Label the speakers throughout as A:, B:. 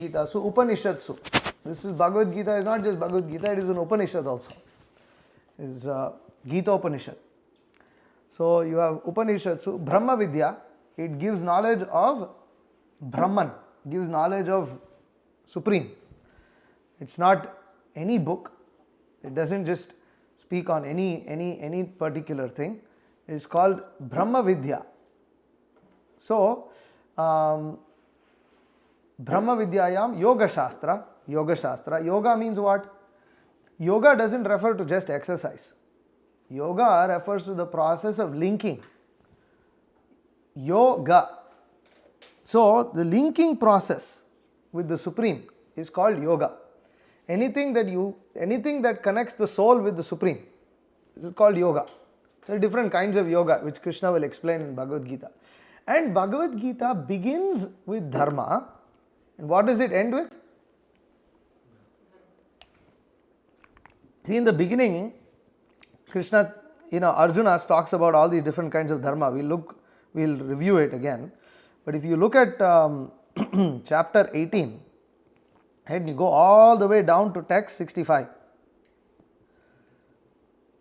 A: Gita. So Upanishadsu. This is Bhagavad Gita is not just Bhagavad Gita, it is an Upanishad also. It is Gita Upanishad. So you have Upanishadsu, Brahma Vidya, it gives knowledge of Brahman, gives knowledge of Supreme. It's not any book, it doesn't just speak on any particular thing. It is called Brahma Vidya. So, Brahma Vidyayam Yoga Shastra. Yoga means what? Yoga doesn't refer to just exercise. Yoga refers to the process of linking. Yoga. So, the linking process with the Supreme is called yoga. Anything that connects the soul with the Supreme is called yoga. There are different kinds of yoga which Krishna will explain in Bhagavad Gita. And Bhagavad Gita begins with dharma. And what does it end with? See, in the beginning, Krishna, Arjuna talks about all these different kinds of dharma. We'll review it again. But if you look at chapter 18, and you go all the way down to text 65.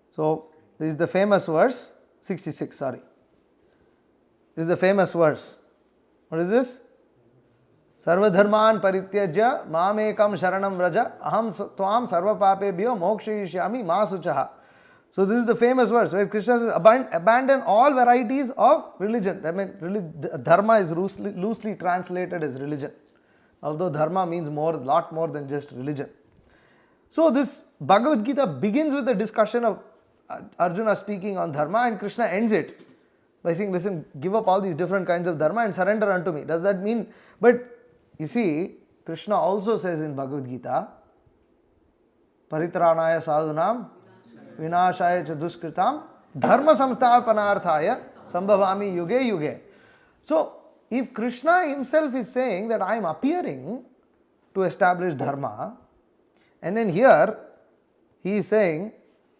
A: So, this is the famous verse, 66, sorry. This is the famous verse. What is this? Sarva dharman parityajya mamekam sharanam vraja aham tvam sarva papebhyo mokshayishyami ma suchaha. So this is the famous verse where Krishna says abandon all varieties of religion. I mean, dharma is loosely translated as religion. Although dharma means lot more than just religion. So this Bhagavad Gita begins with the discussion of Arjuna speaking on dharma, and Krishna ends it by saying, listen, give up all these different kinds of dharma and surrender unto me. Does that mean? But you see, Krishna also says in Bhagavad Gita, Paritranaya sadhunam vinashaya cha duskritam dharma samsthapanarthaya sambhavami yuge yuge. So, if Krishna himself is saying that I am appearing to establish dharma, and then here he is saying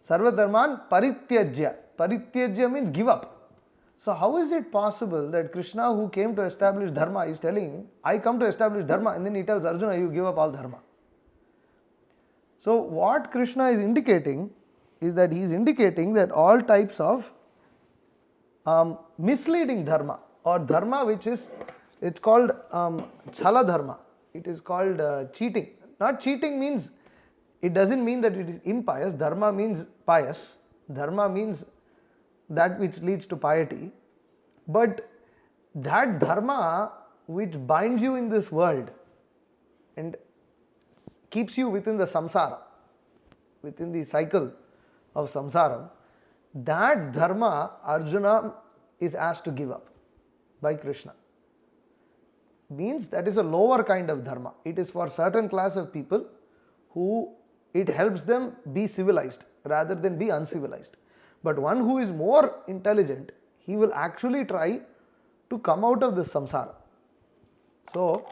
A: sarva dharman parityajya. Parityajya means give up. So how is it possible that Krishna, who came to establish dharma, is telling, I come to establish dharma, and then he tells Arjuna, you give up all dharma. So what Krishna is indicating is that he is indicating that all types of misleading dharma, or dharma which is, it's called chala dharma. It is called cheating. Not cheating means, it doesn't mean that it is impious. Dharma means pious. Dharma means that which leads to piety. But that dharma which binds you in this world and keeps you within the samsara, within the cycle of samsara, that dharma Arjuna is asked to give up by Krishna. Means that is a lower kind of dharma. It is for certain class of people who it helps them be civilized rather than be uncivilized. But one who is more intelligent, he will actually try to come out of this samsara. So,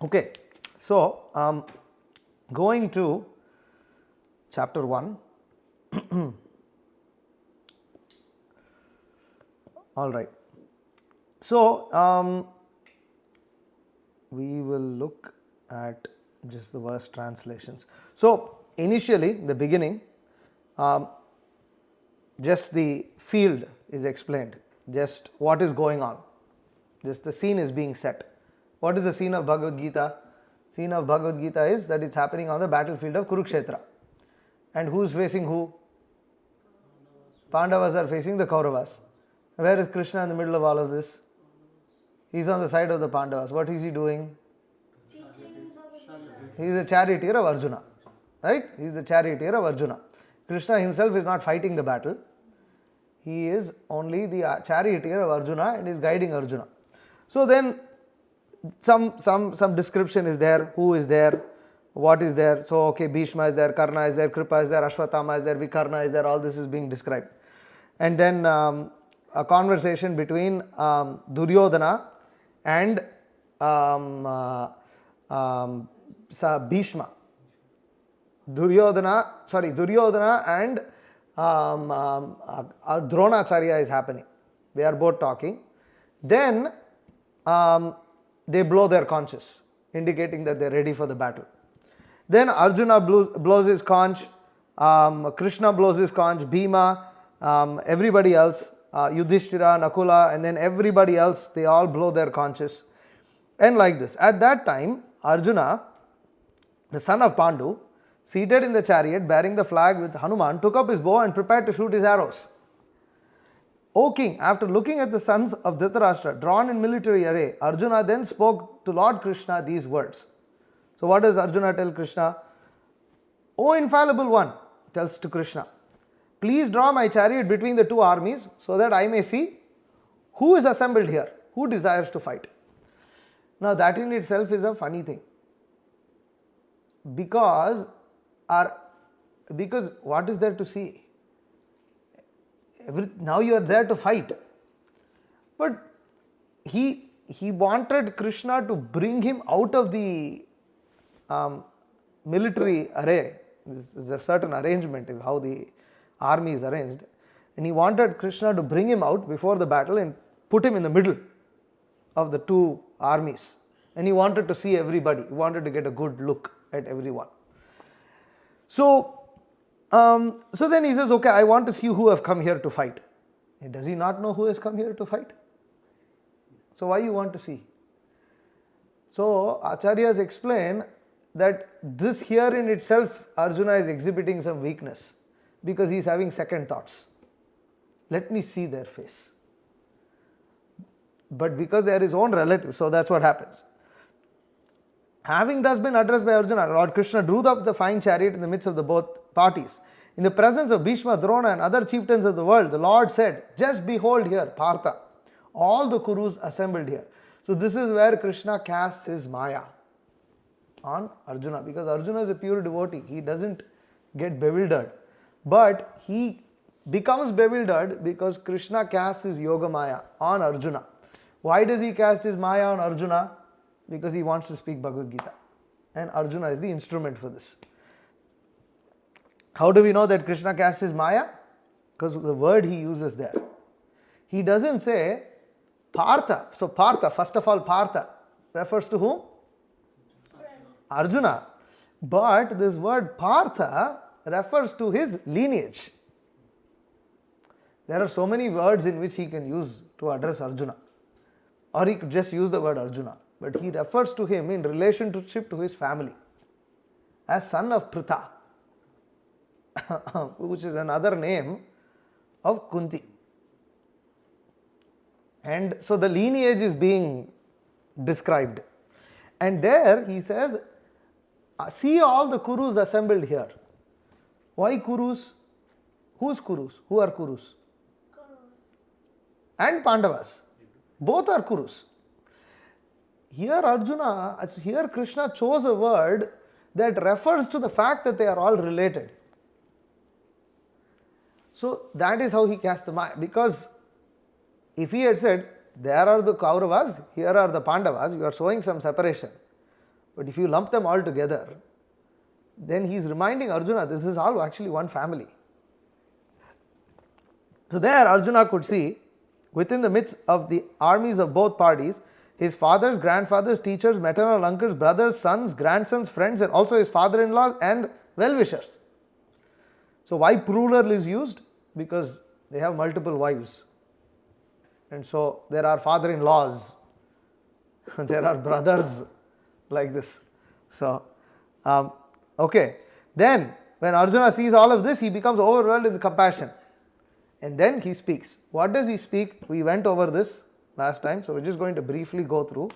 A: okay, so going to chapter 1. All right. So, we will look at just the verse translations. So, initially, the beginning, just the field is explained, just what is going on, just the scene is being set. What is the scene of Bhagavad Gita? Scene of Bhagavad Gita is that it's happening on the battlefield of Kurukshetra. And who is facing who? Pandavas are facing the Kauravas. Where is Krishna in the middle of all of this? He is on the side of the Pandavas. What is he doing? He is a charioteer of Arjuna. Right? He is the charioteer of Arjuna. Krishna himself is not fighting the battle. He is only the charioteer of Arjuna and is guiding Arjuna. So then some description is there. Who is there? What is there? So okay, Bhishma is there, Karna is there, Kripa is there, Ashwatthama is there, Vikarna is there. All this is being described. And then a conversation between Duryodhana and Bhishma. Duryodhana and Dronacharya is happening. They are both talking. Then they blow their conches, indicating that they are ready for the battle. Then Arjuna blows his conch, Krishna blows his conch, Bhima, everybody else, Yudhishthira, Nakula, and then everybody else, they all blow their conches. And like this. At that time, Arjuna, the son of Pandu, seated in the chariot bearing the flag with Hanuman, took up his bow and prepared to shoot his arrows. O king, after looking at the sons of Dhritarashtra drawn in military array, Arjuna then spoke to Lord Krishna these words. So what does Arjuna tell Krishna? O infallible one, tells to Krishna, please draw my chariot between the two armies so that I may see who is assembled here, who desires to fight. Now that in itself is a funny thing. Because what is there to see? Now you are there to fight. But he wanted Krishna to bring him out of the military array. This is a certain arrangement of how the army is arranged. And he wanted Krishna to bring him out before the battle and put him in the middle of the two armies. And he wanted to see everybody. He wanted to get a good look at everyone. So then he says, okay, I want to see who have come here to fight. And does he not know who has come here to fight? So why you want to see? So Acharyas explain that this here in itself, Arjuna is exhibiting some weakness because he is having second thoughts. Let me see their face. But because they are his own relatives, so that's what happens. Having thus been addressed by Arjuna, Lord Krishna drew up the fine chariot in the midst of the both parties. In the presence of Bhishma, Drona and other chieftains of the world, the Lord said, just behold here, Partha, all the Kurus assembled here. So this is where Krishna casts his Maya on Arjuna, because Arjuna is a pure devotee. He doesn't get bewildered. But he becomes bewildered because Krishna casts his Yoga Maya on Arjuna. Why does he cast his Maya on Arjuna? Because he wants to speak Bhagavad Gita. And Arjuna is the instrument for this. How do we know that Krishna casts his Maya? Because of the word he uses there. He doesn't say Partha. So Partha, first of all, Partha refers to whom? Arjuna. But this word Partha refers to his lineage. There are so many words in which he can use to address Arjuna. Or he could just use the word Arjuna. But he refers to him in relationship to his family as son of Pritha, which is another name of Kunti. And so the lineage is being described. And there he says, see all the Kurus assembled here. Why Kurus? Who's Kurus? Who are Kurus? And Pandavas. Both are Kurus. Here Krishna chose a word that refers to the fact that they are all related. So that is how he cast the Maya. Because if he had said, there are the Kauravas, here are the Pandavas, you are showing some separation. But if you lump them all together, then he is reminding Arjuna, this is all actually one family. So there Arjuna could see, within the midst of the armies of both parties, his fathers, grandfathers, teachers, maternal uncles, brothers, sons, grandsons, friends, and also his father-in-law and well-wishers. So why plural is used? Because they have multiple wives. And so there are father-in-laws, there are brothers, like this. So, okay. Then, when Arjuna sees all of this, he becomes overwhelmed with compassion. And then he speaks. What does he speak? We went over this last time, so we're just going to briefly go through.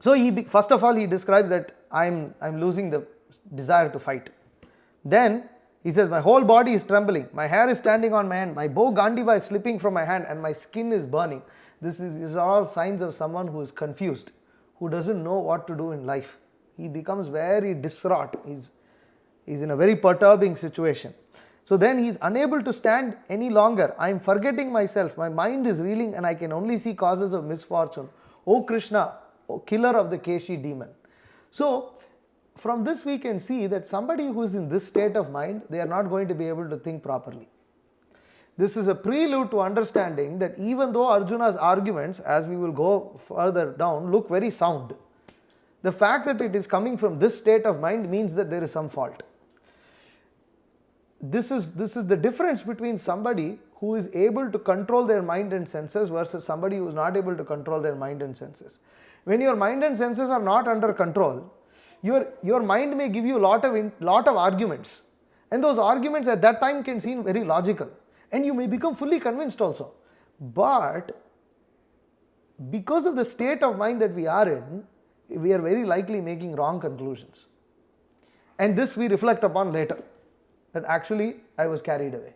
A: So first of all, he describes that I'm losing the desire to fight. Then he says, my whole body is trembling, my hair is standing on my hand, my bow Gandiva is slipping from my hand, and my skin is burning. These are all signs of someone who is confused, who doesn't know what to do in life. He becomes very distraught. He's in a very perturbing situation. So then he is unable to stand any longer. I am forgetting myself. My mind is reeling and I can only see causes of misfortune. O Krishna, O killer of the Keshi demon. So from this we can see that somebody who is in this state of mind, they are not going to be able to think properly. This is a prelude to understanding that even though Arjuna's arguments, as we will go further down, look very sound, the fact that it is coming from this state of mind means that there is some fault. This is the difference between somebody who is able to control their mind and senses versus somebody who is not able to control their mind and senses. When your mind and senses are not under control, your mind may give you a lot of arguments, and those arguments at that time can seem very logical, and you may become fully convinced also. But because of the state of mind that we are in, we are very likely making wrong conclusions. And this we reflect upon later, that actually I was carried away.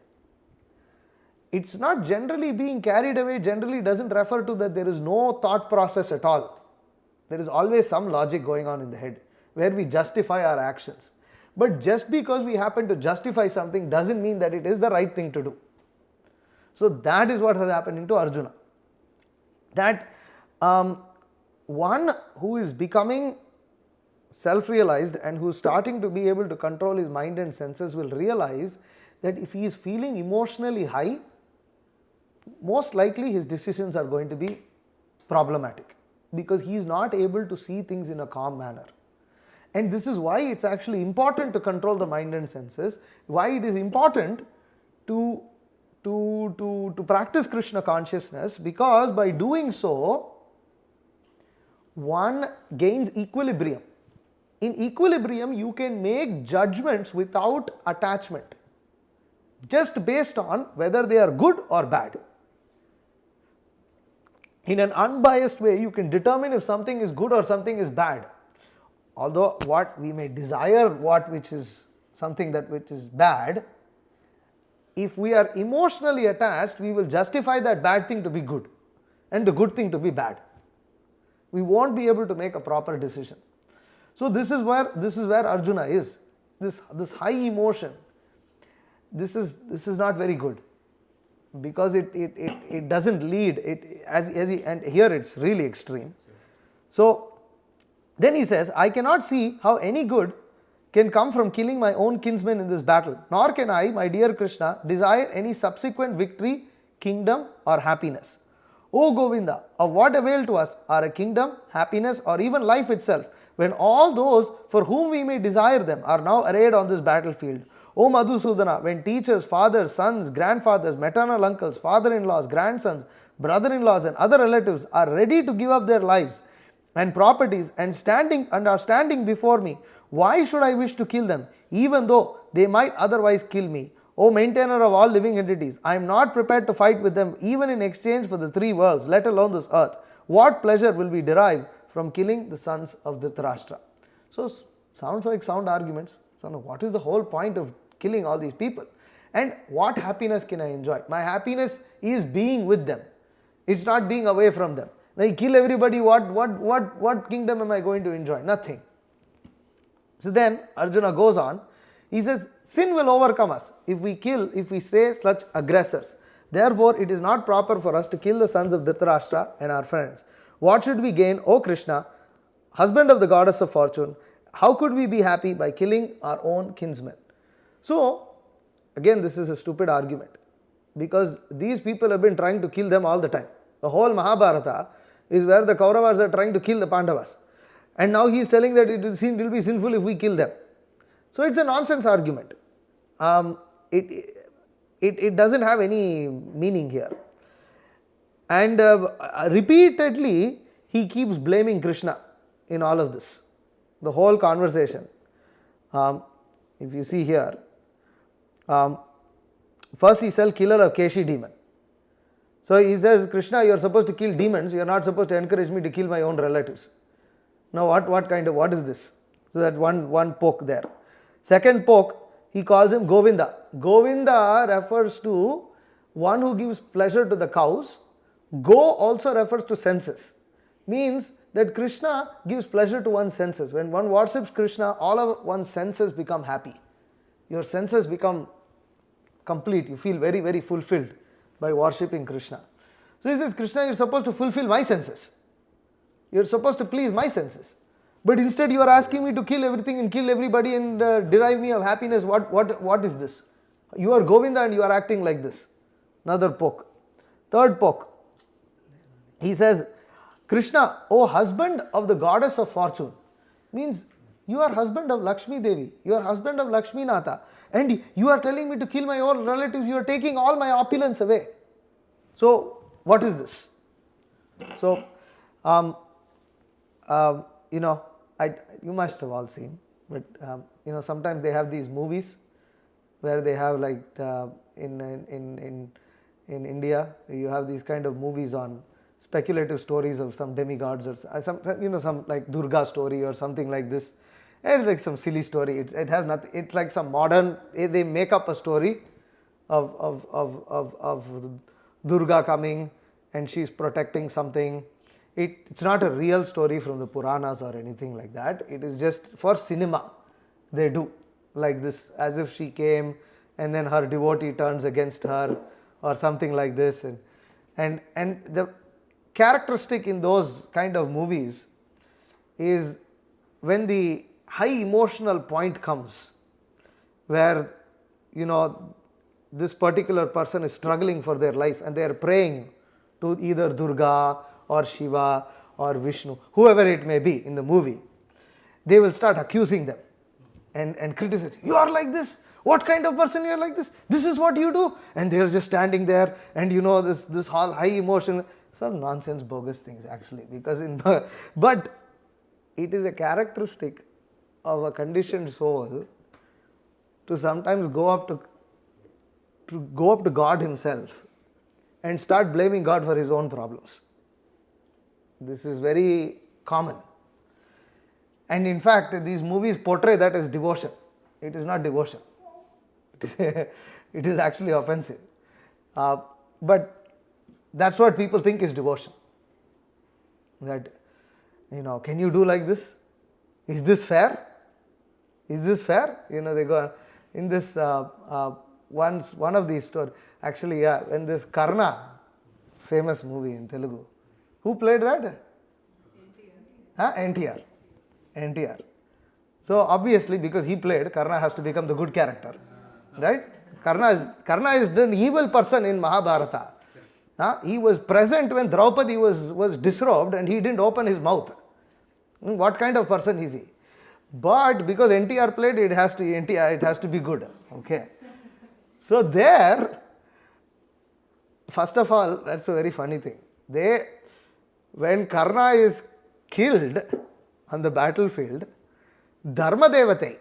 A: It's not generally being carried away, generally doesn't refer to that there is no thought process at all. There is always some logic going on in the head where we justify our actions. But just because we happen to justify something doesn't mean that it is the right thing to do. So that is what has happened to Arjuna. That one who is becoming self-realized and who is starting to be able to control his mind and senses will realize that if he is feeling emotionally high, most likely his decisions are going to be problematic because he is not able to see things in a calm manner. And this is why it's actually important to control the mind and senses, why it is important to practice Krishna consciousness, because by doing so, one gains equilibrium. In equilibrium, you can make judgments without attachment, just based on whether they are good or bad. In an unbiased way, you can determine if something is good or something is bad. Although what we may desire which is something which is bad, if we are emotionally attached, we will justify that bad thing to be good and the good thing to be bad. We won't be able to make a proper decision. So this is where Arjuna is. This high emotion, this is not very good, because it doesn't lead and here it's really extreme. So then he says, I cannot see how any good can come from killing my own kinsmen in this battle, nor can I, my dear Krishna, desire any subsequent victory, kingdom or happiness. O Govinda, of what avail to us are a kingdom, happiness or even life itself, when all those for whom we may desire them are now arrayed on this battlefield? O Madhusudana, when teachers, fathers, sons, grandfathers, maternal uncles, father-in-laws, grandsons, brother-in-laws and other relatives are ready to give up their lives and properties and are standing before me, why should I wish to kill them, even though they might otherwise kill me? O maintainer of all living entities, I am not prepared to fight with them even in exchange for the three worlds, let alone this earth. What pleasure will we derive from killing the sons of Dhritarashtra? So sounds like sound arguments. So now what is the whole point of killing all these people? And what happiness can I enjoy? My happiness is being with them. It's not being away from them. Now you kill everybody, what kingdom am I going to enjoy? Nothing. So then Arjuna goes on. He says, sin will overcome us if we say such aggressors. Therefore, it is not proper for us to kill the sons of Dhritarashtra and our friends. What should we gain, O Krishna, husband of the goddess of fortune? How could we be happy by killing our own kinsmen? So, again, this is a stupid argument, because these people have been trying to kill them all the time. The whole Mahabharata is where the Kauravas are trying to kill the Pandavas. And now he is telling that it will be sinful if we kill them. So it's a nonsense argument. It doesn't have any meaning here. And repeatedly he keeps blaming Krishna in all of this. The whole conversation. If you see here, first he says killer of Keshi demon. So he says, Krishna, you are supposed to kill demons, you are not supposed to encourage me to kill my own relatives. Now what is this? So that one poke there. Second poke, he calls him Govinda. Govinda refers to one who gives pleasure to the cows. Go also refers to senses. Means that Krishna gives pleasure to one's senses. When one worships Krishna, all of one's senses become happy. Your senses become complete. You feel very, very fulfilled by worshipping Krishna. So he says, Krishna, you're supposed to fulfill my senses. You're supposed to please my senses. But instead you are asking me to kill everything and kill everybody and derive me of happiness. What is this? You are Govinda and you are acting like this. Another poke. Third poke. He says, Krishna, O husband of the goddess of fortune, means you are husband of Lakshmi Devi, you are husband of Lakshmi Nata, and you are telling me to kill my own relatives, you are taking all my opulence away. So, what is this? So, you must have all seen, but sometimes they have these movies where they have like in India you have these kind of movies on speculative stories of some demigods or some like Durga story or something like this. It's like some silly story. It has nothing. It's like some modern. They make up a story of Durga coming and she's protecting something. It's not a real story from the Puranas or anything like that. It is just for cinema. They do like this, as if she came and then her devotee turns against her or something like this. And the characteristic in those kind of movies is when the high emotional point comes where this particular person is struggling for their life and they are praying to either Durga or Shiva or Vishnu, whoever it may be in the movie, they will start accusing them and criticize. You are like this. What kind of person you are like this? This is what you do. And they are just standing there and this whole high emotion, some nonsense bogus things actually, because but it is a characteristic of a conditioned soul to sometimes go up to God himself and start blaming God for his own problems. This is very common. And in fact, these movies portray that as devotion. It is not devotion. It is actually offensive. But that's what people think is devotion. That, can you do like this? Is this fair? Is this fair? They go in this one of these stories. Actually, in this Karna, famous movie in Telugu. Who played that? NTR. NTR. So obviously, because he played, Karna has to become the good character, right? Karna is an evil person in Mahabharata. He was present when Draupadi was disrobed and he didn't open his mouth. What kind of person is he? But because NTR played, it has to be good. Okay. So there, first of all, that's a very funny thing. When Karna is killed on the battlefield, Dharma Devate,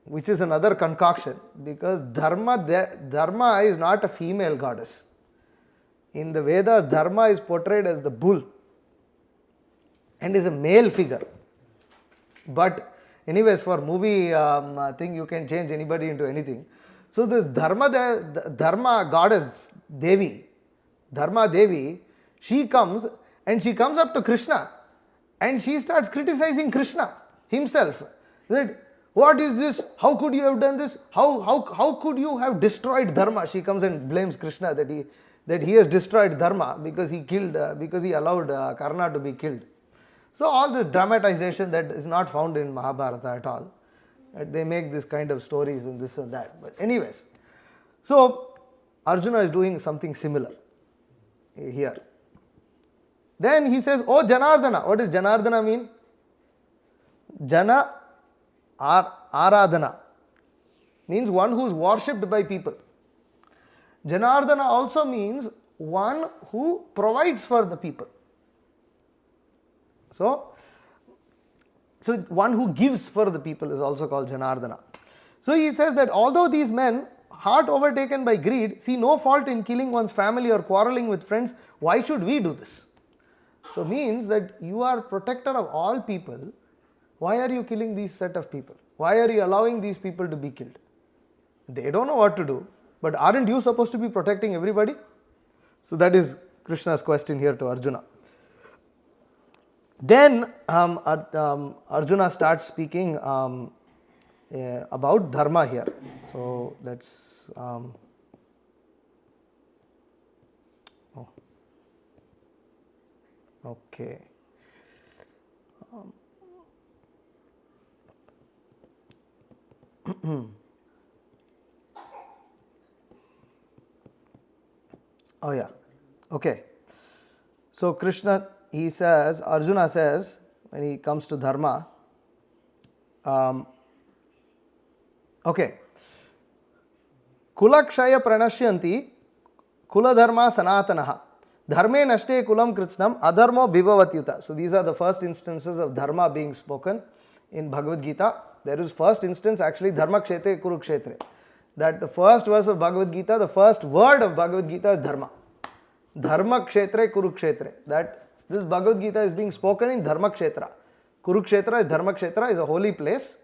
A: which is another concoction, because Dharma is not a female goddess. In the Vedas, Dharma is portrayed as the bull and is a male figure. But anyways, for movie thing, you can change anybody into anything. So the Dharma goddess Devi, Dharma Devi, she comes up to Krishna and she starts criticizing Krishna himself. That, what is this? How could you have done this? How could you have destroyed Dharma? She comes and blames Krishna that he has destroyed Dharma because he allowed Karna to be killed. So all this dramatization that is not found in Mahabharata at all. They make this kind of stories and this and that. But anyways, so Arjuna is doing something similar here. Then he says, Oh Janardana. What does Janardana mean? Jana Aradhana means one who is worshipped by people. Janardana also means one who provides for the people. So one who gives for the people is also called Janardana. So he says that although these men, heart overtaken by greed, see no fault in killing one's family or quarreling with friends, why should we do this? So means that you are protector of all people. Why are you killing these set of people? Why are you allowing these people to be killed? They don't know what to do, but aren't you supposed to be protecting everybody? So that is Krishna's question here to Arjuna. Then Arjuna starts speaking about dharma here. So let's okay. Oh yeah, okay. So Krishna, he says, Arjuna says, when he comes to dharma, okay, kulakshaya pranashyanti kula dharma sanatanaha dharme nashte kulam kritsnam adharmo bhivavatyuta. So these are the first instances of dharma being spoken in Bhagavad Gita. There is first instance actually dharma kshetre kurukshetre. That the first verse of Bhagavad Gita, the first word of Bhagavad Gita is dharma. Dharma kshetre kurukshetre. That this Bhagavad Gita is being spoken in dharma kshetra. Kurukshetra is dharma kshetra, is a holy place.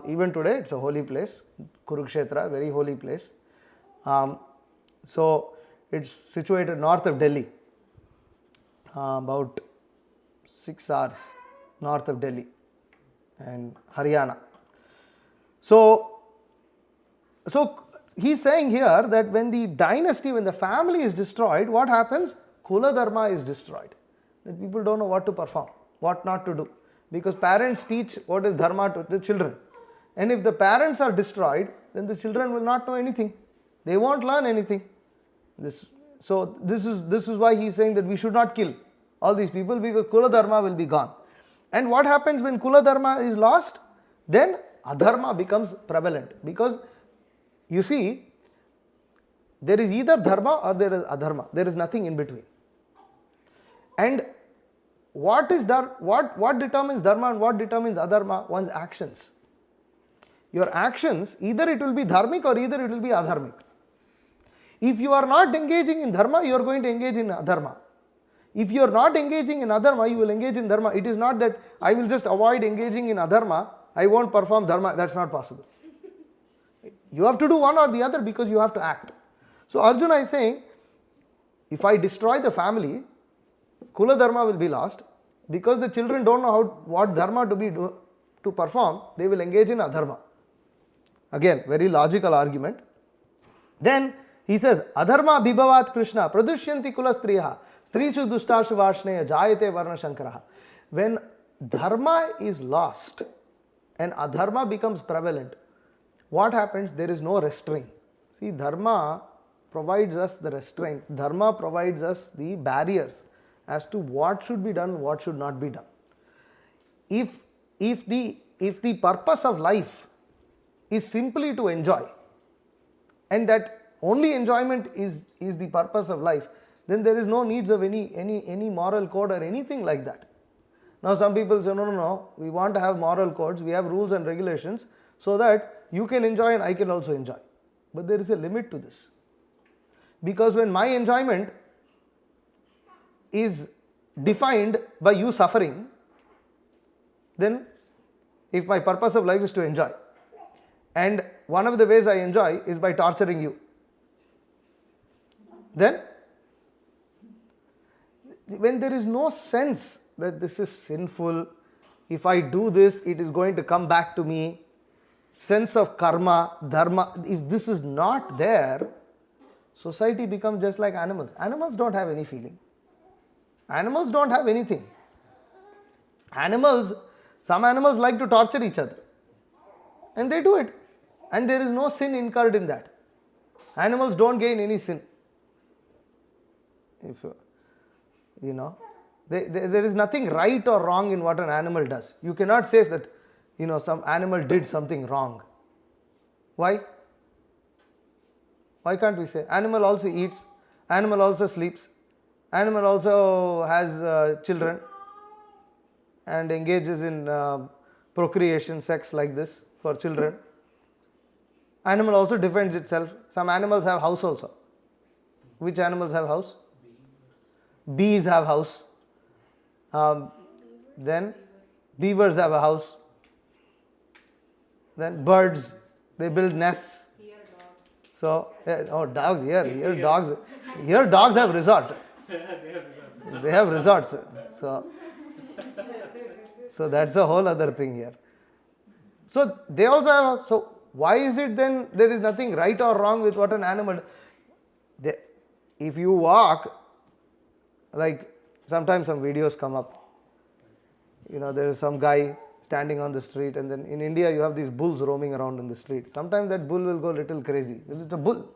A: Even today it's a holy place. Kurukshetra, very holy place. So it's situated north of Delhi, about 6 hours north of Delhi and Haryana. So he's saying here that when the dynasty, when the family is destroyed, what happens? Kula dharma is destroyed. That people don't know what to perform, what not to do. Because parents teach what is dharma to the children. And if the parents are destroyed, then the children will not know anything. They won't learn anything. This is why he is saying that we should not kill all these people, because Kula dharma will be gone. And what happens when Kula dharma is lost? Then adharma becomes prevalent. Because you see, there is either dharma or there is adharma. There is nothing in between. And what determines dharma and what determines adharma? One's actions. Your actions, either it will be dharmic or either it will be adharmic. If you are not engaging in dharma, you are going to engage in adharma. If you are not engaging in adharma, you will engage in dharma. It is not that I will just avoid engaging in adharma, I won't perform dharma. That's not possible. You have to do one or the other because you have to act. So Arjuna is saying, if I destroy the family, Kula dharma will be lost. Because the children don't know what dharma to perform, they will engage in adharma. Again, very logical argument. Then he says, Adharma bhibhavat Krishna pradushyanti kula striyaha strishu dushtashu vashneya jayate varna shankaraha. When dharma is lost and adharma becomes prevalent, what happens? There is no restraint. See, dharma provides us the restraint. Dharma provides us the barriers as to what should be done, what should not be done. If the purpose of life is simply to enjoy, and that only enjoyment is the purpose of life, then there is no needs of any moral code or anything like that. Now some people say, no, we want to have moral codes, we have rules and regulations so that you can enjoy and I can also enjoy. But there is a limit to this. Because when my enjoyment is defined by you suffering, then if my purpose of life is to enjoy, and one of the ways I enjoy is by torturing you, then when there is no sense that this is sinful, if I do this, it is going to come back to me, sense of karma, dharma, if this is not there, society becomes just like animals. Animals don't have any feeling. Animals don't have anything. Some animals like to torture each other. And they do it. And there is no sin incurred in that. Animals don't gain any sin. There is nothing right or wrong in what an animal does. You cannot say that, some animal did something wrong. Why? Why can't we say? Animal also eats, animal also sleeps, animal also has children and engages in procreation, sex like this for children. Animal also defends itself. Some animals have house also. Which animals have house? Bees have house. Then beavers have a house. Then birds, they build nests. So, dogs, here dogs have resort. They have resorts. So that's a whole other thing here. So they also have, so why is it then there is nothing right or wrong with what an animal does? If you walk, like sometimes some videos come up, there is some guy standing on the street, and then in India you have these bulls roaming around in the street. Sometimes that bull will go a little crazy because it's a bull,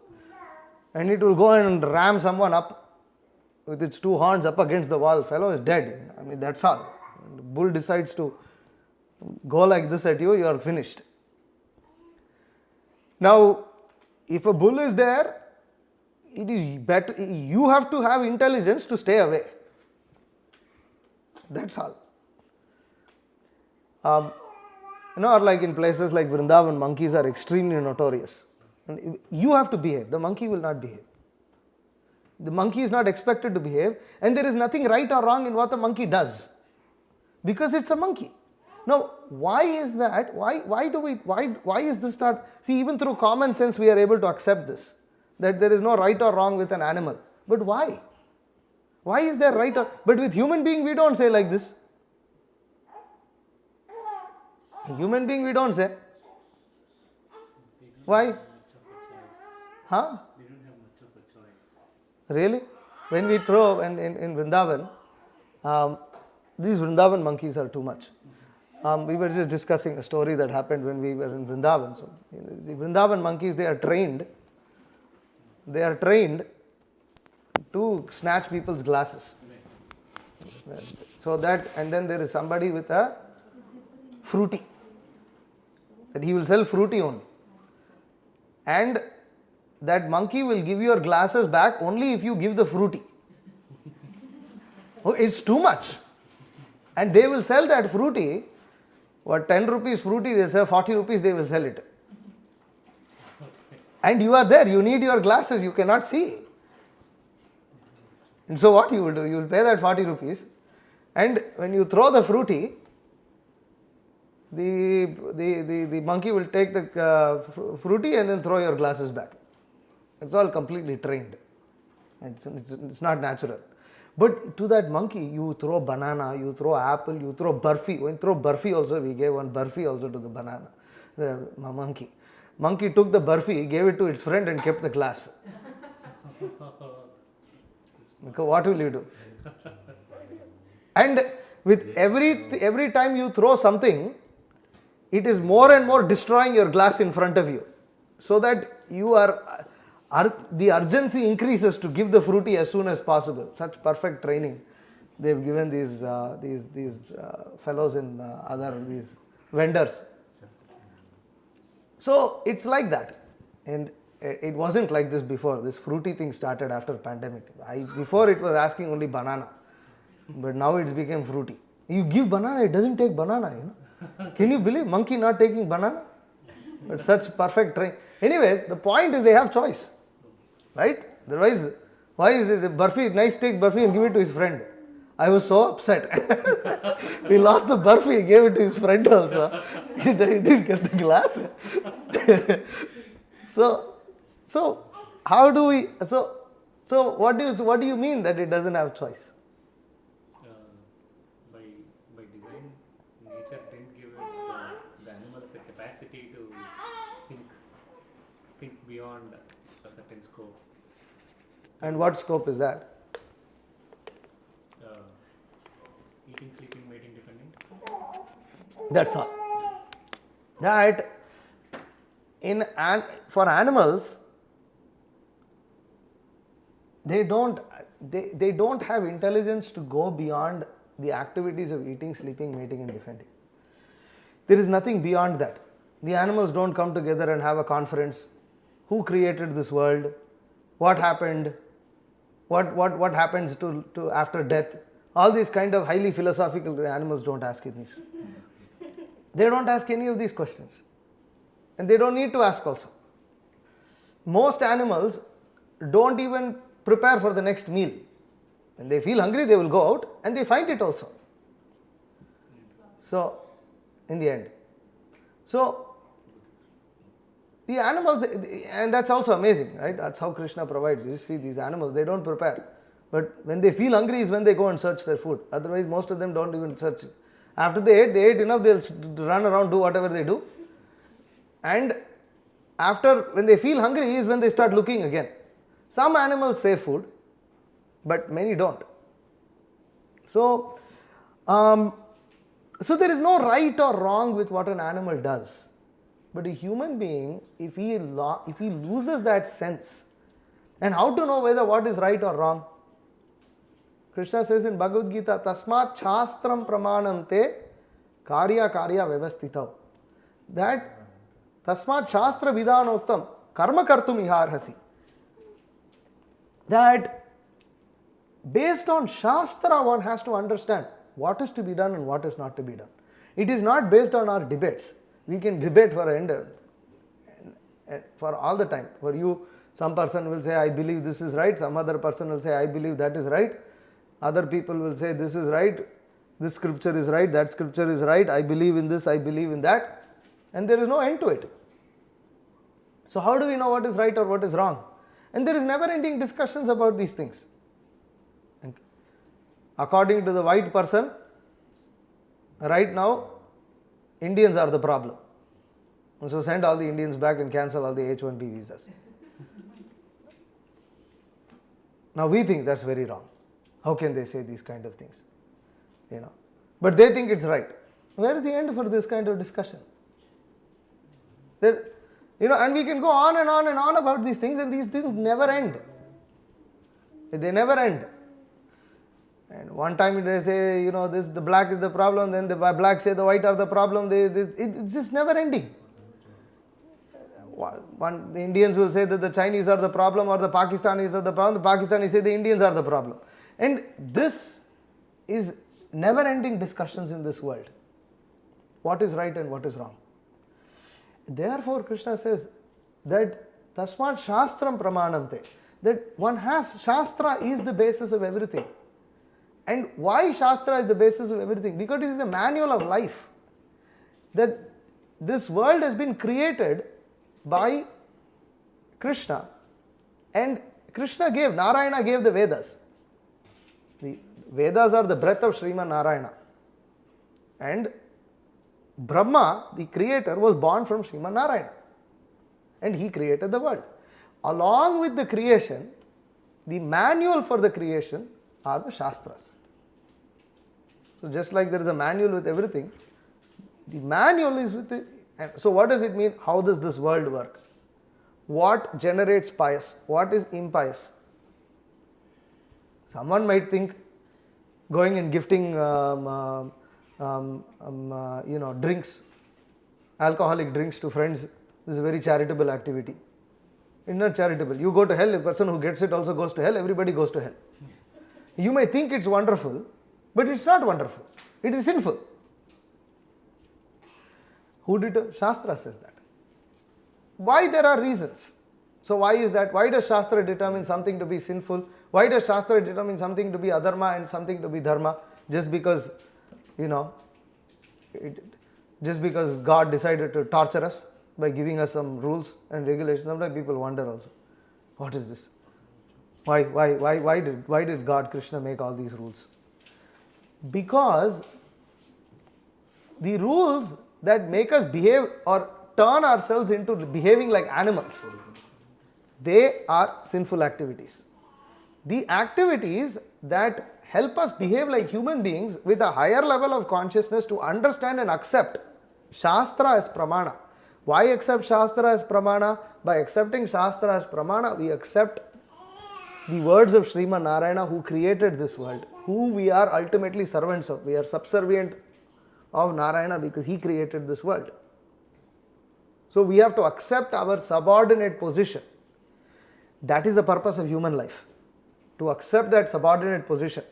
A: and it will go and ram someone up with its two horns up against the wall. Fellow is dead. I mean, that's all. The bull decides to go like this at you, you are finished. Now, if a bull is there, it is better, you have to have intelligence to stay away. That's all. Or like in places like Vrindavan, monkeys are extremely notorious. And you have to behave. The monkey will not behave. The monkey is not expected to behave, and there is nothing right or wrong in what the monkey does, because it's a monkey. Now, why is that? Why is this not? See, even through common sense, we are able to accept this, that there is no right or wrong with an animal. But why? Why is there right or? But with human being, we don't say like this. Human being, we don't say. Why? Huh?
B: They don't have much of a choice.
A: Really? When we throw, and in Vrindavan, these Vrindavan monkeys are too much. We were just discussing a story that happened when we were in Vrindavan. So, the Vrindavan monkeys, they are trained to snatch people's glasses. So that, and then there is somebody with a fruity, that he will sell fruity only. And that monkey will give your glasses back only if you give the fruity. Oh, it's too much. And they will sell that fruity, what 10 rupees fruity, they'll sell 40 rupees, they will sell it. And you are there, you need your glasses, you cannot see. And so what you will do, you will pay that 40 rupees, and when you throw the fruity, the monkey will take the fruity and then throw your glasses back. It's all completely trained. It's not natural. But to that monkey, you throw banana, you throw apple, you throw barfi. When you throw barfi also, we gave one barfi also to the banana, the monkey. Monkey took the barfi, gave it to its friend and kept the glass. Because what will you do? And with every time you throw something, it is more and more destroying your glass in front of you. So that you are, the urgency increases to give the fruity as soon as possible. Such perfect training they've given these fellows in these vendors. So it's like that, and it wasn't like this before. This fruity thing started after pandemic. Before it was asking only banana, but now it's become fruity. You give banana, it doesn't take banana. Can you believe monkey not taking banana? But such perfect train. Anyways, the point is they have choice, right? Otherwise, why is it barfi? Nice, take barfi and give it to his friend. I was so upset. We lost the barfi, gave it to his friend also. He didn't get the glass. So how do we? So what do you mean that it doesn't have choice?
B: By design, nature didn't give the animals the capacity to think beyond a certain scope.
A: And what scope is that?
B: Eating, sleeping, mating, defending.
A: That's all. That for animals, they don't have intelligence to go beyond the activities of eating, sleeping, mating and defending. There is nothing beyond that. The animals don't come together and have a conference. Who created this world? What happened? What happens to after death? All these kind of highly philosophical, the animals don't ask it. They don't ask any of these questions. And they don't need to ask also. Most animals don't even prepare for the next meal. When they feel hungry, they will go out and they find it also. So, in the end. So, the animals, and that's also amazing, right? That's how Krishna provides. You see, these animals, they don't prepare. But when they feel hungry is when they go and search their food. Otherwise, most of them don't even search it. After they ate enough, they'll run around, do whatever they do. And when they feel hungry is when they start looking again. Some animals save food, but many don't. So So there is no right or wrong with what an animal does. But a human being, if he loses that sense, and how to know whether what is right or wrong? Krishna says in Bhagavad Gita, Tasmat Shastram Pramanam Te Karya Karya Vyavastitav. That Tasmat Shastra Vidhanoktam Karma Kartum Iharhasi. That based on Shastra one has to understand what is to be done and what is not to be done. It is not based on our debates. We can debate for all the time. For you, some person will say, I believe this is right. Some other person will say, I believe that is right. Other people will say, this is right. This scripture is right. That scripture is right. I believe in this. I believe in that. And there is no end to it. So how do we know what is right or what is wrong? And there is never-ending discussions about these things. According to the white person, right now, Indians are the problem. And so send all the Indians back and cancel all the H-1B visas. Now we think that's very wrong. How can they say these kind of things? But they think it's right. Where is the end for this kind of discussion? And we can go on and on and on about these things, and these things never end. They never end. And one time they say, the black is the problem, then the black say the white are the problem. It's just never ending. The Indians will say that the Chinese are the problem or the Pakistanis are the problem. The Pakistanis say the Indians are the problem. And this is never-ending discussions in this world. What is right and what is wrong. Therefore, Krishna says that Tasmat Shastram Pramanamte, that one has, Shastra is the basis of everything. And why Shastra is the basis of everything? Because it is the manual of life. That this world has been created by Krishna, and Narayana gave the Vedas. The Vedas are the breath of Sriman Narayana. And Brahma, the creator, was born from Sriman Narayana. And he created the world. Along with the creation, the manual for the creation are the Shastras. So just like there is a manual with everything, the manual is with the... And so what does it mean? How does this world work? What generates pious? What is impious? Someone might think going and gifting drinks, alcoholic drinks to friends is a very charitable activity. It's not charitable. You go to hell, a person who gets it also goes to hell, everybody goes to hell. You may think it's wonderful, but it's not wonderful. It is sinful. Who did it? Shastra says that. Why? There are reasons. So why is that? Why does Shastra determine something to be sinful? Why does Shastra determine something to be adharma and something to be dharma? Just because, just because God decided to torture us by giving us some rules and regulations. Sometimes people wonder also, what is this? Why did God, Krishna, make all these rules? Because the rules that make us behave or turn ourselves into behaving like animals, they are sinful activities. The activities that help us behave like human beings with a higher level of consciousness to understand and accept Shastra as Pramana. Why accept Shastra as Pramana? By accepting Shastra as Pramana, we accept the words of Sriman Narayana, who created this world, who we are ultimately servants of. We are subservient of Narayana because he created this world. So we have to accept our subordinate position. That is the purpose of human life, to accept that subordinate position.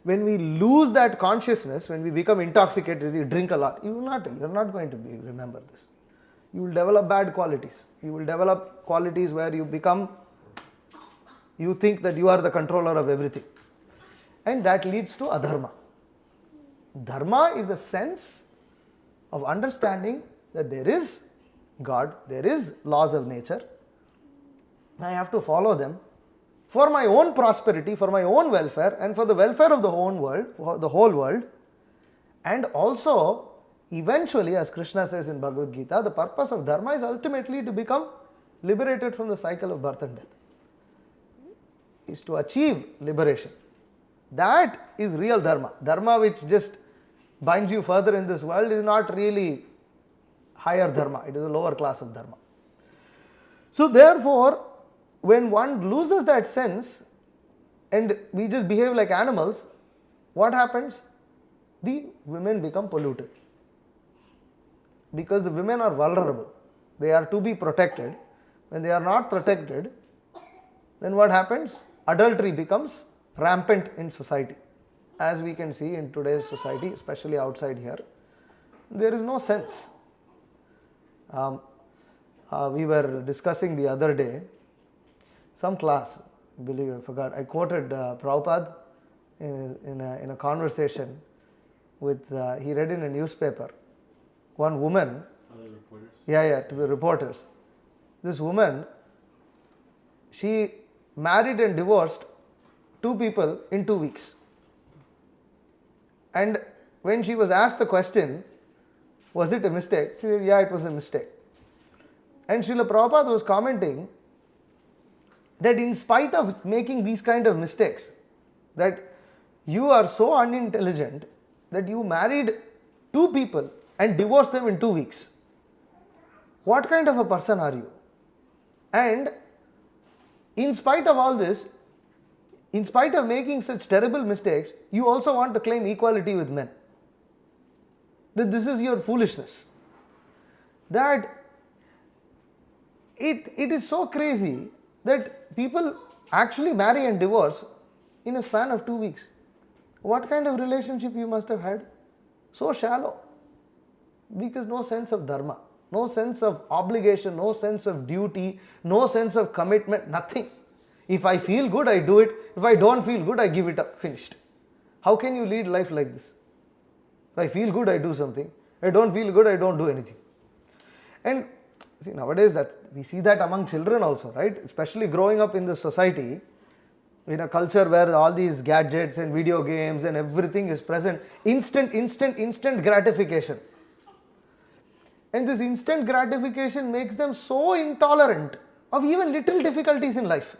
A: When we lose that consciousness, when we become intoxicated, you drink a lot, you're not going to remember this. You will develop bad qualities. You will develop qualities where you think that you are the controller of everything. And that leads to adharma. Dharma is a sense of understanding that there is God, there is laws of nature. I have to follow them for my own prosperity, for my own welfare, and for the welfare of the whole world, for the whole world. And also, eventually, as Krishna says in Bhagavad Gita, the purpose of dharma is ultimately to become liberated from the cycle of birth and death. Is to achieve liberation. That is real dharma. Dharma which just binds you further in this world is not really higher dharma, it is a lower class of dharma. So therefore, when one loses that sense and we just behave like animals, what happens? The women become polluted. Because the women are vulnerable. They are to be protected. When they are not protected, then what happens? Adultery becomes rampant in society. As we can see in today's society, especially outside here, there is no sense. We were discussing the other day, some class, I forgot, I quoted Prabhupada in a conversation with, he read in a newspaper, one woman, to the reporters. This woman, she married and divorced 2 people in 2 weeks. And when she was asked the question, was it a mistake? She said, yeah, it was a mistake. And Srila Prabhupada was commenting that in spite of making these kind of mistakes, that you are so unintelligent that you married 2 people and divorced them in 2 weeks. What kind of a person are you? And in spite of all this, in spite of making such terrible mistakes, you also want to claim equality with men. That this is your foolishness. That it is so crazy that people actually marry and divorce in a span of 2 weeks. What kind of relationship you must have had? So shallow. Because no sense of dharma, no sense of obligation, no sense of duty, no sense of commitment, nothing. If I feel good, I do it. If I don't feel good, I give it up. Finished. How can you lead life like this? If I feel good, I do something. If I don't feel good, I don't do anything. And see, nowadays that we see that among children also, right? Especially growing up in the society, in a culture where all these gadgets and video games and everything is present. Instant gratification. And this instant gratification makes them so intolerant of even little difficulties in life.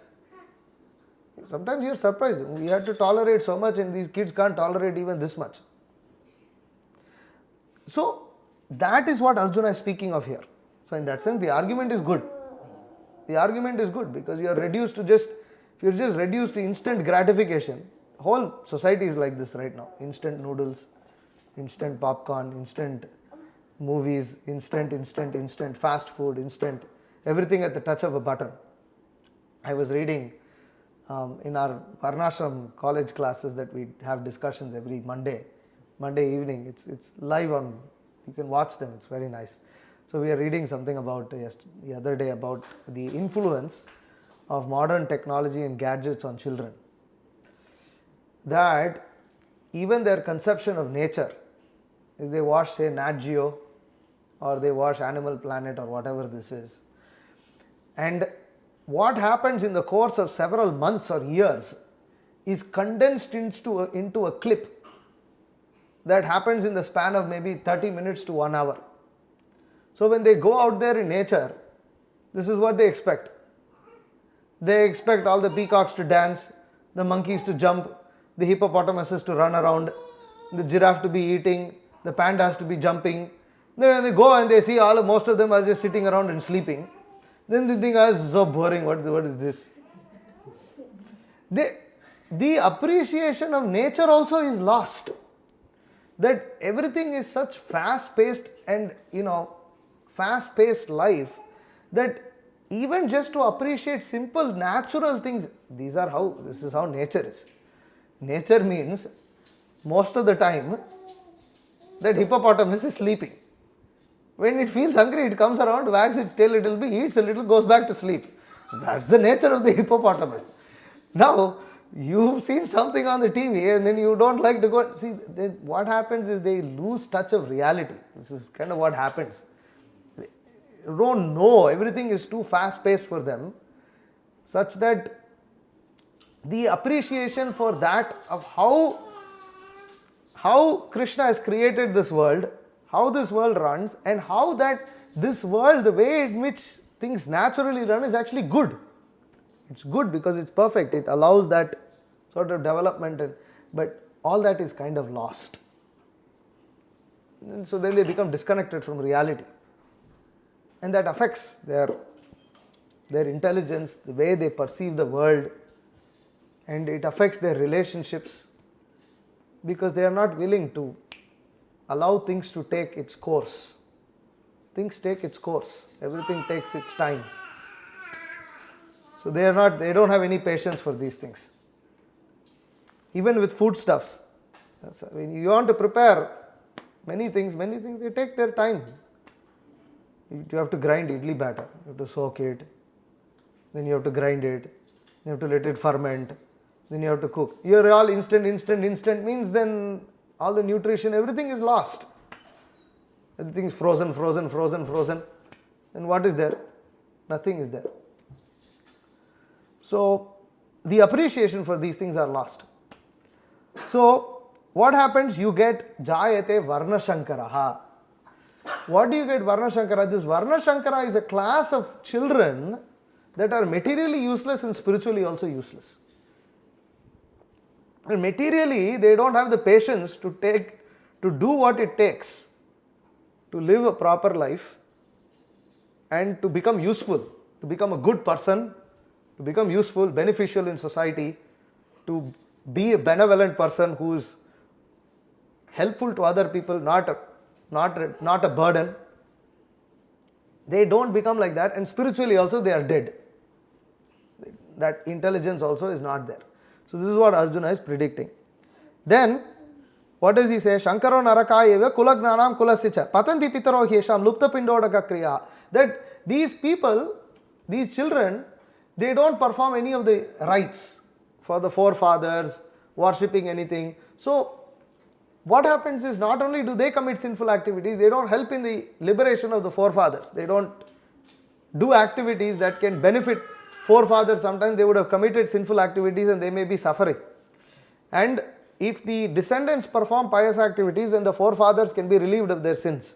A: Sometimes you are surprised. We have to tolerate so much and these kids can't tolerate even this much. So that is what Arjuna is speaking of here. So in that sense, the argument is good. The argument is good because you are reduced to if you're just reduced to instant gratification, whole society is like this right now. Instant noodles, instant popcorn, instant movies, instant, fast food, instant, everything at the touch of a button. I was reading in our Varnashram college classes that we have discussions every Monday evening. It's live on, you can watch them, it's very nice. So we are reading something about the other day about the influence of modern technology and gadgets on children. That even their conception of nature, if they watch say Nat Geo or they watch Animal Planet or whatever this is, and what happens in the course of several months or years is condensed into a clip that happens in the span of maybe 30 minutes to 1 hour. So when they go out there in nature, this is what they expect. They expect all the peacocks to dance, the monkeys to jump, the hippopotamuses to run around, the giraffe to be eating, the pandas to be jumping. Then they go and they see most of them are just sitting around and sleeping. Then they think, this is so boring, what is this? The appreciation of nature also is lost. That everything is such fast-paced and fast-paced life that even just to appreciate simple natural things, this is how nature is. Nature means most of the time that hippopotamus is sleeping. When it feels hungry, it comes around, wags its tail a little bit, eats a little, goes back to sleep. That's the nature of the hippopotamus. Now, you've seen something on the TV and then you don't like to go. See, what happens is they lose touch of reality. This is kind of what happens. You don't know, everything is too fast paced for them, such that the appreciation for that of how Krishna has created this world, how this world runs, and how that this world, the way in which things naturally run, is actually good. It's good because it's perfect. It allows that sort of development, but all that is kind of lost. And so then they become disconnected from reality. And that affects their intelligence, the way they perceive the world, and it affects their relationships because they are not willing to allow things to take its course. Things take its course, everything takes its time. So they don't have any patience for these things. Even with foodstuffs, when you want to prepare many things, they take their time. You have to grind idli batter, you have to soak it, then you have to grind it, you have to let it ferment, then you have to cook. You're all instant means then all the nutrition, everything is lost. Everything is frozen. And what is there? Nothing is there. So the appreciation for these things are lost. So what happens? You get Jayate Varna Shankaraha. What do you get Varna Shankara? This Varna Shankara is a class of children that are materially useless and spiritually also useless. And materially, they don't have the patience to do what it takes to live a proper life and to become useful, to become a good person, to become useful, beneficial in society, to be a benevolent person who is helpful to other people, not a burden. They don't become like that, and spiritually also they are dead. That intelligence also is not there. So this is what Arjuna is predicting. Then, what does he say? Shankaro narakayeva kulagnanam kulasya patanti pitaro hyesham lupta pindodaka kriya. That these people, these children, they don't perform any of the rites for the forefathers, worshipping anything. So what happens is, not only do they commit sinful activities, they don't help in the liberation of the forefathers. They don't do activities that can benefit forefathers. Sometimes they would have committed sinful activities and they may be suffering. And if the descendants perform pious activities, then the forefathers can be relieved of their sins,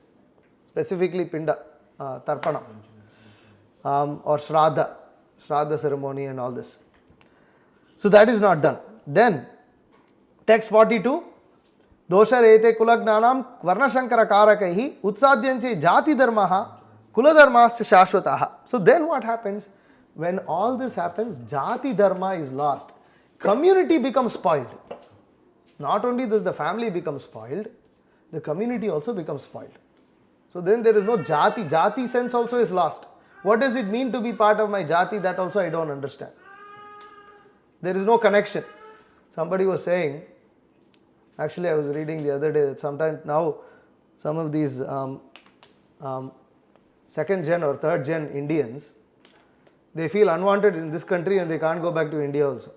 A: specifically Pinda, Tarpana, or Shraddha ceremony and all this. So that is not done. Then, text 42, Dosha rete kulagnanam varnashankara karakaihi utsadyanche jati dharmaha kuladharmascha shashvataha. So then what happens? When all this happens, jati dharma is lost. Community becomes spoiled. Not only does the family become spoiled, the community also becomes spoiled. So then there is no jati. Jati sense also is lost. What does it mean to be part of my jati? That also I don't understand. There is no connection. Somebody was saying, actually I was reading the other day that sometimes now some of these second gen or third gen Indians, they feel unwanted in this country and they can't go back to India also.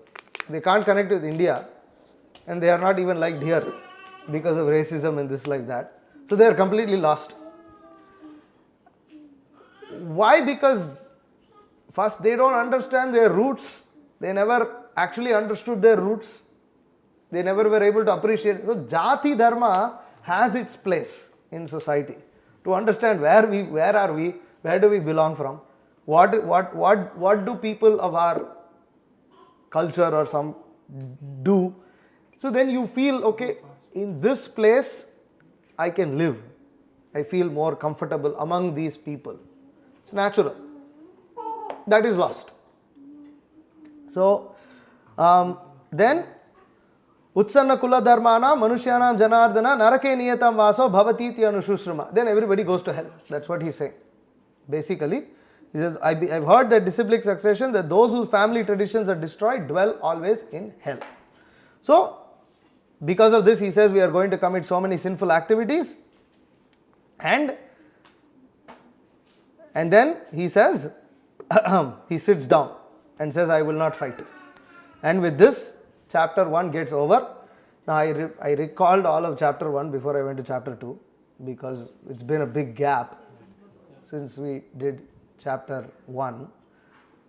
A: They can't connect with India and they are not even liked here because of racism and this like that. So they are completely lost. Why? Because first they don't understand their roots. They never actually understood their roots. They never were able to appreciate. So jati dharma has its place in society. To understand where are we, where do we belong from, what do people of our culture or some do. So then you feel, okay, in this place I can live. I feel more comfortable among these people. It's natural. That is lost. So then Utsanna kula dharmana manushyanam janardana narake niyatam vaso bhavatiti anushrushrama. Then everybody goes to hell. That's what he's saying. Basically, he says, I've heard that disciplic succession, that those whose family traditions are destroyed dwell always in hell. So, because of this, he says we are going to commit so many sinful activities, and then he says, he sits down and says, I will not fight. And with this, chapter 1 gets over. Now I recalled all of chapter 1 before I went to chapter 2 because it's been a big gap since we did chapter 1.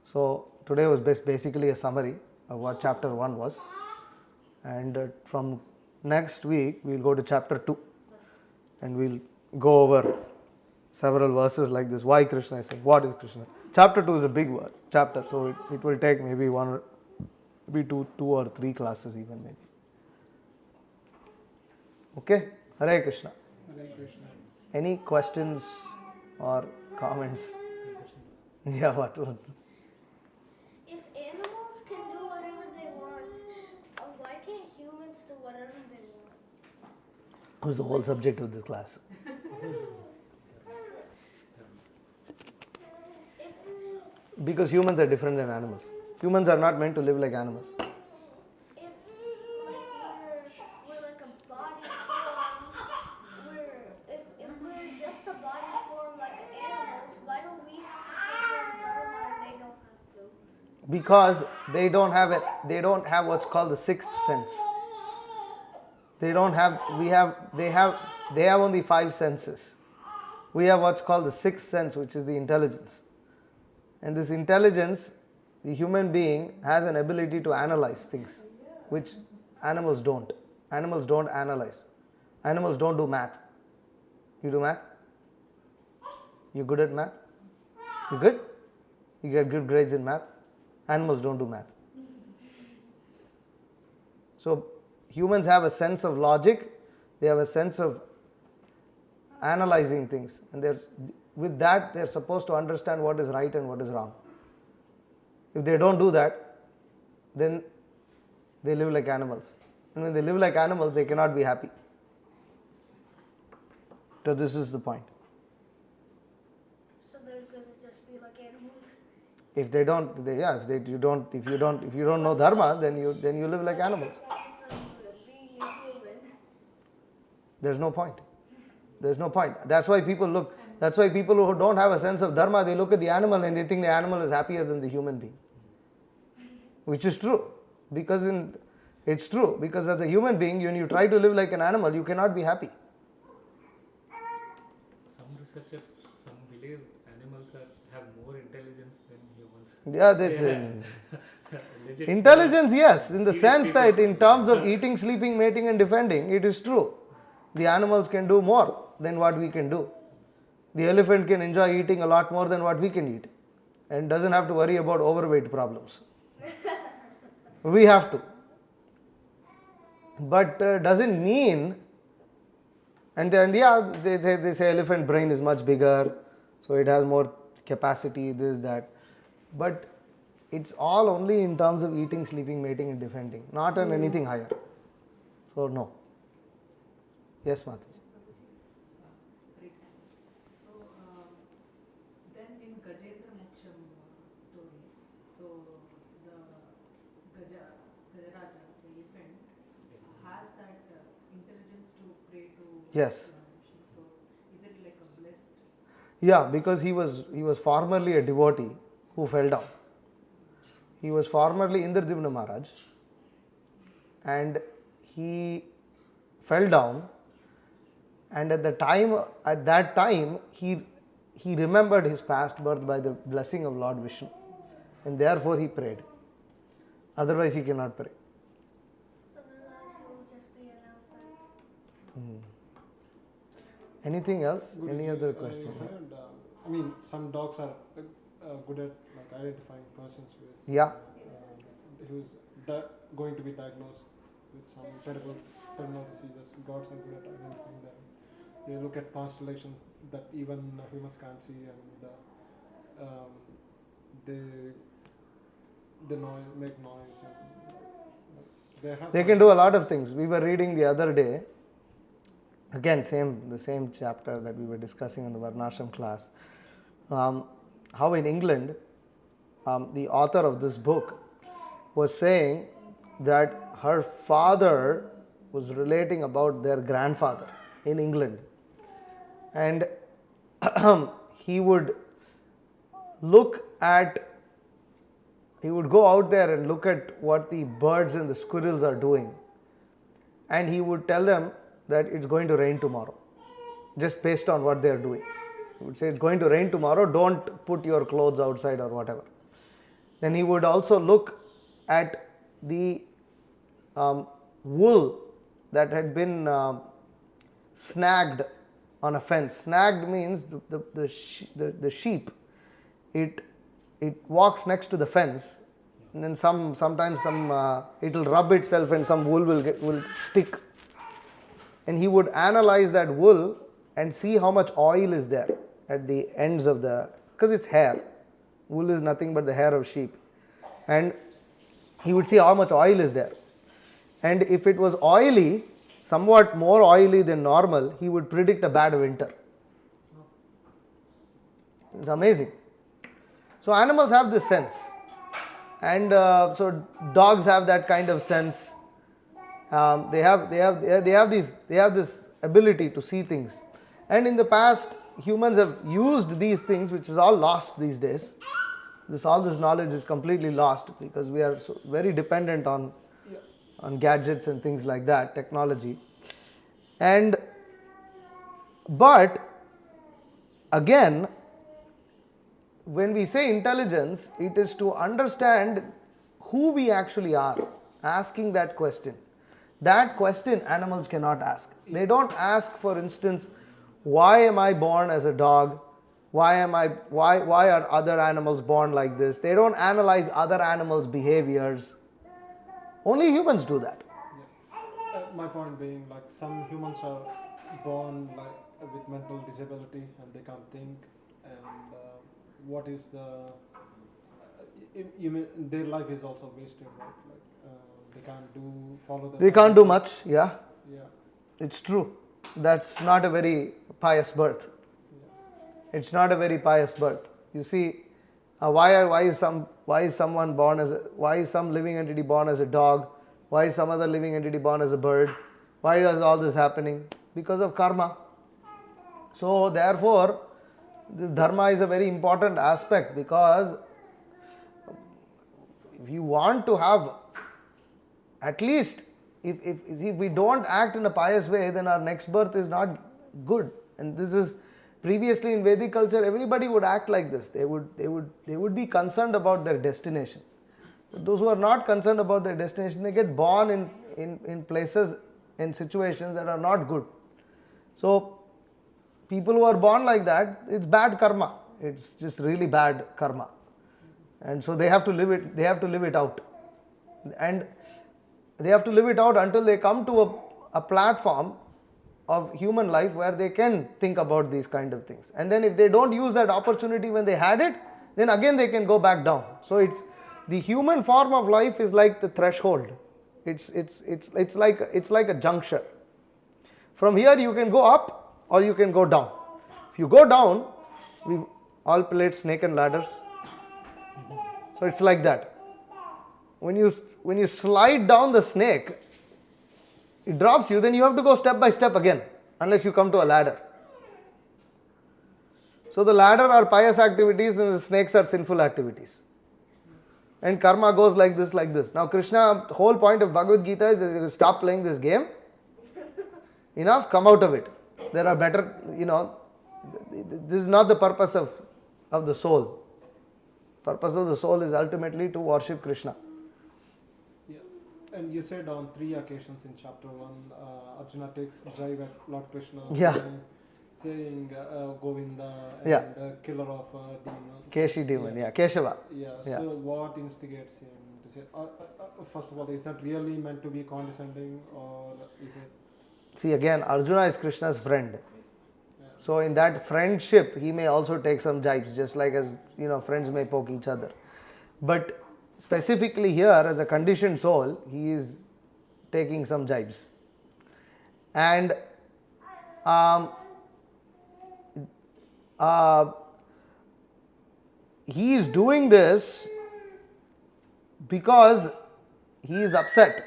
A: So today was basically a summary of what chapter 1 was. And from next week we'll go to chapter 2 and we'll go over several verses like this. Why Krishna is saying, what is Krishna? Chapter 2 is a big word, chapter, so it will take maybe two or three classes even maybe. Okay? Hare Krishna.
C: Hare Krishna.
A: Any questions or comments? Yeah, what?
D: If animals can do whatever they want, why can't humans do whatever they want?
A: Who's the whole subject of this class?
D: If
A: Because humans are different than animals. Humans are not meant to live like animals.
D: if we're like a body form, if we're just a body form like animals, why don't we have to perform dharma and they don't have to?
A: Because they don't have it. They don't have what's called the sixth sense. They don't have. They have only five senses. We have what's called the sixth sense, which is the intelligence. And this intelligence, the human being has an ability to analyze things, which animals don't. Animals don't analyze. Animals don't do math. You do math? You good at math? You good? You get good grades in math? Animals don't do math. So humans have a sense of logic, they have a sense of analyzing things, and with that they're supposed to understand what is right and what is wrong. If they don't do that, then they live like animals. And when they live like animals, they cannot be happy. So this is the point.
D: So they're gonna just be like animals.
A: If they don't, if you don't know dharma, then you live like animals.
D: Being a human.
A: There's no point. There's no point. That's why people who don't have a sense of dharma, they look at the animal and they think the animal is happier than the human being. Which is true. It's true. Because as a human being, when you try to live like an animal, you cannot be happy.
B: Some researchers, some believe animals have more intelligence than humans.
A: Yeah, they say.
B: Legit.
A: Intelligence, yes, in the
B: Serious
A: sense
B: people.
A: that in terms of eating, sleeping, mating and defending, it is true. The animals can do more than what we can do. The elephant can enjoy eating a lot more than what we can eat and doesn't have to worry about overweight problems. We have to. But doesn't mean, and then they say elephant brain is much bigger, so it has more capacity, this, that. But it's all only in terms of eating, sleeping, mating and defending, not on anything higher. So no. Yes, Mataji.
E: So then in Gajendra Moksham story, so the Gajaraja, the elephant, has that intelligence to pray to
A: Yes.
E: So is it like a blessed?
A: Yeah, because he was formerly a devotee who fell down. He was formerly Indradyumna Maharaj, and he fell down. And at that time, he remembered his past birth by the blessing of Lord Vishnu, and therefore he prayed. Otherwise, he cannot pray.
D: Otherwise, he will just be an elephant.
A: Anything else?
C: Guruji,
A: Any other question?
C: I heard, some dogs are good at identifying persons with.
A: Yeah.
C: Who's going to be diagnosed with some terrible terminal diseases. Gods are good at identifying them. They look at constellations that even humans can't see, and they make noise. And
A: They can do a lot of things. We were reading the other day, again the same chapter that we were discussing in the Varnashram class, how in England, the author of this book was saying that her father was relating about their grandfather in England, and he would go out there and look at what the birds and the squirrels are doing, and he would tell them that it's going to rain tomorrow, just based on what they are doing. He would say, it's going to rain tomorrow, don't put your clothes outside or whatever. Then he would also look at the wool that had been snagged on a fence. Snagged means the sheep, it walks next to the fence, and then sometimes it will rub itself and some wool will stick. and he would analyze that wool and see how much oil is there at the ends of the, because it's hair. Wool is nothing but the hair of sheep. And he would see how much oil is there. And if it was oily, somewhat more oily than normal, he would predict a bad winter. It's amazing. So animals have this sense. And so dogs have that kind of sense. They have this ability to see things. And in the past, humans have used these things, which is all lost these days. All this knowledge is completely lost because we are so very dependent on gadgets and things like that, technology. But again, when we say intelligence, it is to understand who we actually are, asking that question. That question animals cannot ask. They don't ask, for instance, why am I born as a dog? Why are other animals born like this? They don't analyze other animals' behaviors. Only humans do that.
C: My point being, like, some humans are born with mental disability and they can't think, and what is the you mean their life is also wasted, right? They can't follow the.
A: They can't do much. Yeah,
C: Yeah.
A: it's true. That's not a very pious birth. It's not a very pious birth. You see, why is some living entity born as a dog? Why is some other living entity born as a bird? Why is all this happening? Because of karma. So therefore, this dharma is a very important aspect, because if you want to have, at least if we don't act in a pious way, then our next birth is not good. And this is previously in Vedic culture, everybody would act like this. They would be concerned about their destination. But those who are not concerned about their destination, they get born in places, in situations that are not good. So people who are born like that, it's bad karma. It's just really bad karma. And so they have to live it. They have to live it out. And they have to live it out until they come to a platform of human life where they can think about these kind of things. And then if they don't use that opportunity when they had it, then again they can go back down. So it's the human form of life is like the threshold. It's like a juncture. From here you can go up or you can go down. If you go down, we all played snake and ladders. So it's like that. When you slide down the snake, it drops you, then you have to go step by step again, unless you come to a ladder. So the ladder are pious activities and the snakes are sinful activities. And karma goes like this, like this. Now Krishna, the whole point of Bhagavad Gita is that you stop playing this game. Enough, come out of it. There are better, this is not the purpose of the soul. Purpose of the soul is ultimately to worship Krishna.
C: Yeah. And you said on 3 occasions in chapter 1, Arjuna takes jive at Lord Krishna, saying Govinda and killer of demons.
A: Keshi demon, Keshava.
C: Yeah. So what instigates him to say? First of all, is that really meant to be condescending, or is it?
A: See, again, Arjuna is Krishna's friend. So in that friendship, he may also take some jibes, just like as friends may poke each other. But specifically here, as a conditioned soul, he is taking some jibes. And he is doing this because he is upset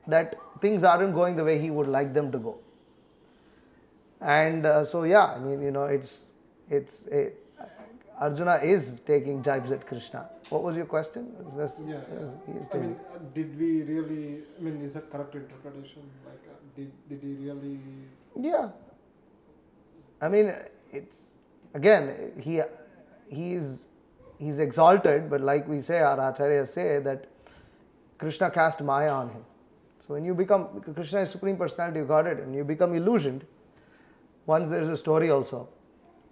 A: that things aren't going the way he would like them to go. And Arjuna is taking jibes at Krishna. What was your question?
C: Did we really? Is that correct interpretation? Did he really?
A: Yeah. It's again he's exalted, but like we say, our acharyas say that Krishna cast Maya on him. So when you become, Krishna is Supreme Personality of Godhead, and you become illusioned. Once there is a story also.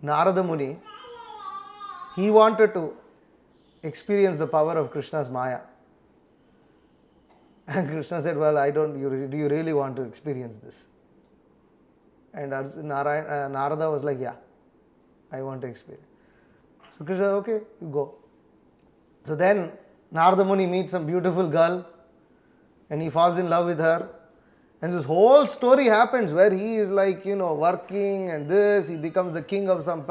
A: Narada Muni, he wanted to experience the power of Krishna's Maya. And Krishna said, well, do you really want to experience this? And Narada was like, yeah, I want to experience. So Krishna said, okay, you go. So then Narada Muni meets some beautiful girl and he falls in love with her. And this whole story happens where he is like, working and this, he becomes the king of some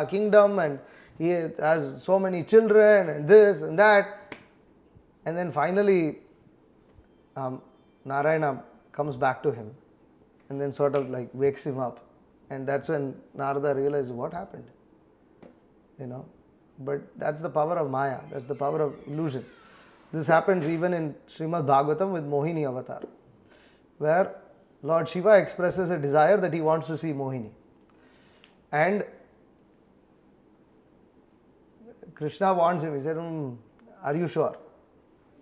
A: kingdom and he has so many children and this and that. And then finally, Narayana comes back to him and then sort of like wakes him up. And that's when Narada realizes what happened. But that's the power of Maya, that's the power of illusion. This happens even in Srimad Bhagavatam with Mohini avatar, where Lord Shiva expresses a desire that he wants to see Mohini. And Krishna wants him. He said, are you sure?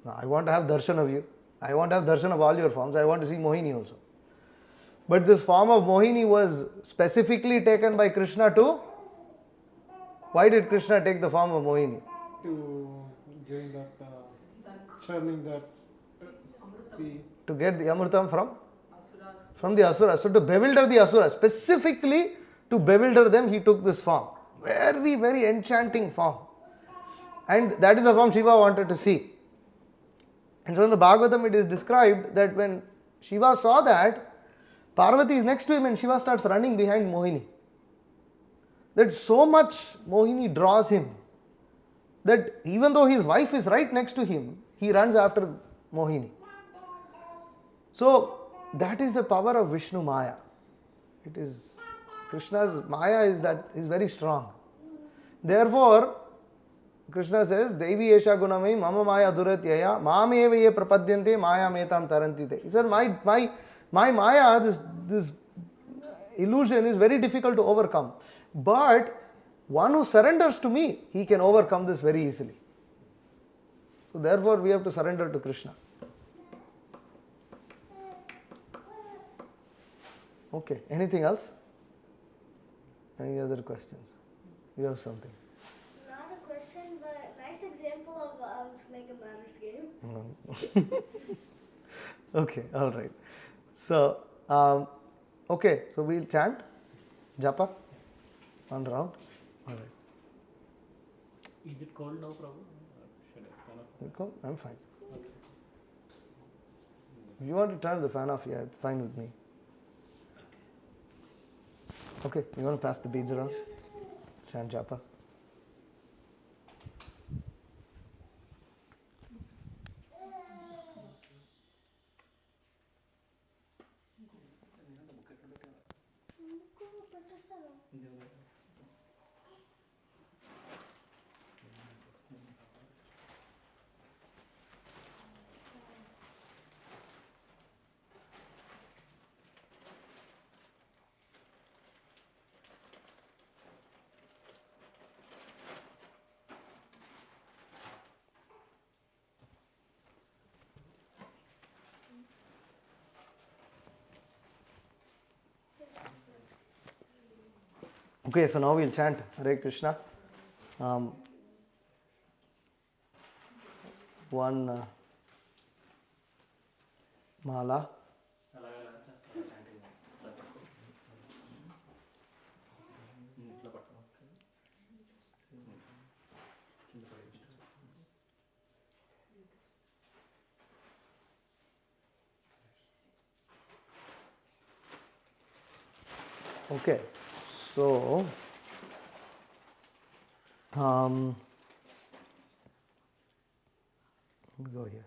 A: No, I want to have darshan of you. I want to have darshan of all your forms. I want to see Mohini also. But this form of Mohini was specifically taken by Krishna to... Why did Krishna take the form of Mohini?
C: To gain that, churning that sea.
A: To get the Amritam
E: Asuras.
A: from the Asuras. So to bewilder the Asuras, specifically to bewilder them, he took this form. Very, very enchanting form. And that is the form Shiva wanted to see. And so in the Bhagavatam it is described that when Shiva saw that, Parvati is next to him and Shiva starts running behind Mohini. That so much Mohini draws him that even though his wife is right next to him, he runs after Mohini. So that is the power of Vishnu Maya. It is Krishna's Maya is very strong. Therefore, Krishna says, Devi Esha Gunamai Mama Maya Duratyaya Mameva Ye Prapadyante Maya Metam Tarantite. He said, my Maya, this illusion is very difficult to overcome. But one who surrenders to me, he can overcome this very easily. So therefore we have to surrender to Krishna. Okay, anything else? Any other questions? You have something?
D: Not a question, but nice example of snake and ladder's game.
A: Okay, all right. So, okay, so we'll chant japa one round. All right.
B: Is it cold now, Prabhu? Should I turn off?
A: You go? I'm fine.
B: Okay.
A: If you want to turn the fan off, yeah, it's fine with me. Okay, you want to pass the beads around? Chant japa. Okay, so now we'll chant Hare Krishna. One mala. Okay, so let me go here.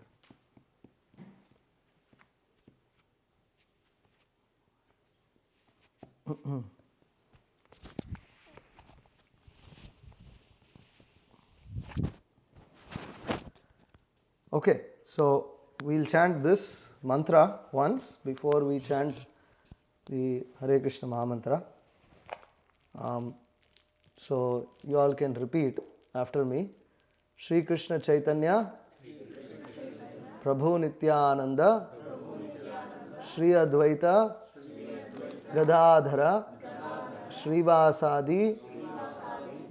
A: Okay, so we'll chant this mantra once before we chant the Hare Krishna Mahamantra. So you all can repeat after me. Shri Krishna Chaitanya, Prabhu Nityananda, Shri Advaita, Gadadhara, Shrivasadi,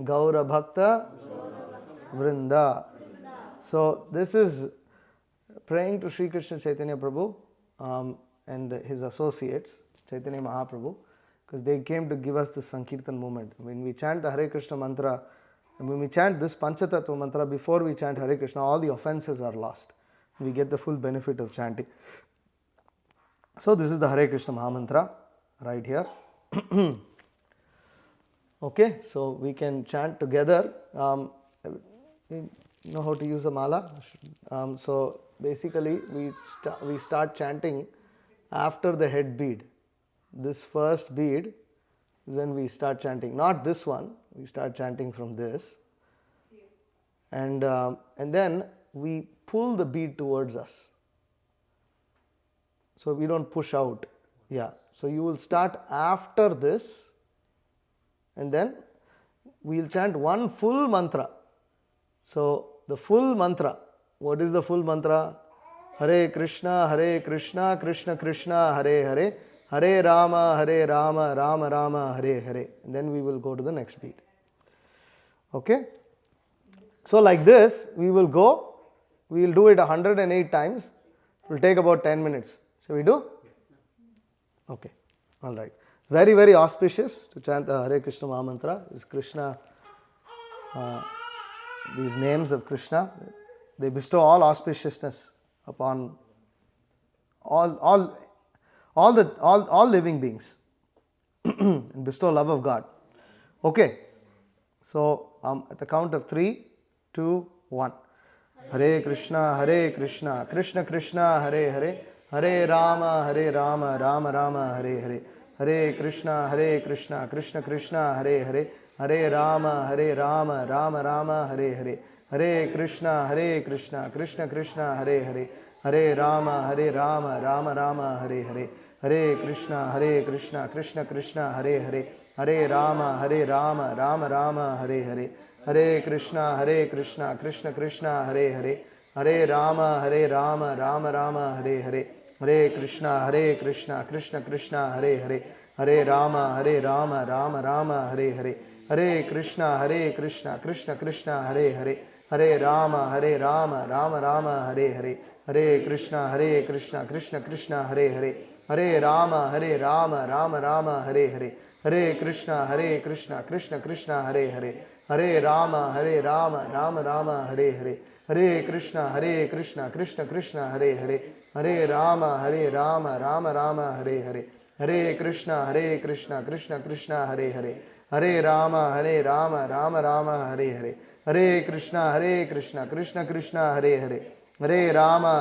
A: Gaura Bhakta, Vrinda. So this is praying to Shri Krishna Chaitanya Prabhu and his associates, Chaitanya Mahaprabhu, because they came to give us the Sankirtan movement. When we chant the Hare Krishna mantra, and when we chant this Panchatattva mantra before we chant Hare Krishna, all the offenses are lost. We get the full benefit of chanting. So this is the Hare Krishna Mahamantra right here. Okay, so we can chant together. You know how to use a mala? So basically we start chanting after the head bead. This first bead is when we start chanting. Not this one. We start chanting from this. And then we pull the bead towards us. So we don't push out. Yeah. So you will start after this, and then we'll chant one full mantra. So the full mantra, what is the full mantra? Hare Krishna, Krishna Krishna, Hare Hare, Hare Rama, Rama Rama, Hare Hare. And then we will go to the next beat. Okay? So like this, we will go, we will do it 108 times. It will take about 10 minutes. Shall we do? Okay. All right. Very, very auspicious to chant the Hare Krishna Mahamantra. Is Krishna, these names of Krishna, they bestow all auspiciousness upon all living beings and bestow love of God. Okay. So at the count of 3, 2, 1. Hare Krishna, Krishna Krishna, Hare Hare, Hare Rama, Rama Rama, Hare Hare, Hare Krishna, Krishna Krishna, Hare Hare, Hare Rama, Rama Rama, Hare Hare, Hare Krishna, Krishna Krishna, Hare Hare, Hare Rama, Rama Rama, Hare Hare, Hare Krishna, Krishna Krishna, Hare Hare, Hare Rama, Rama Rama, Hare Hare, Hare Krishna, Krishna Krishna, Hare Hare, Hare Rama, Rama Rama, Hare Hare, Hare Krishna, Krishna Krishna, Hare Hare, Hare Rama, Rama Rama, Hare Hare, Hare Krishna, Krishna Krishna, Hare Hare, Hare Rama, Rama Rama, Hare Hare, Hare Krishna, Krishna Krishna, Hare Hare, Hare Rama, Rama Rama, Hare Hare, Hare Krishna, Krishna Krishna, Hare Hare, Hare Rama, Rama Rama, Hare Hare, Hare Krishna, Krishna Krishna, Hare Hare, Hare Rama, Rama Rama, Hare Hare, Hare Krishna, Krishna Krishna, Hare Hare, Hare Rama, Rama Rama, Hare Hare, Hare Krishna, Krishna Krishna, Hare Hare, Hare Rama, Rama Rama, Hare Hare, Hare Krishna, Krishna Krishna, Hare Hare, Hare Rama,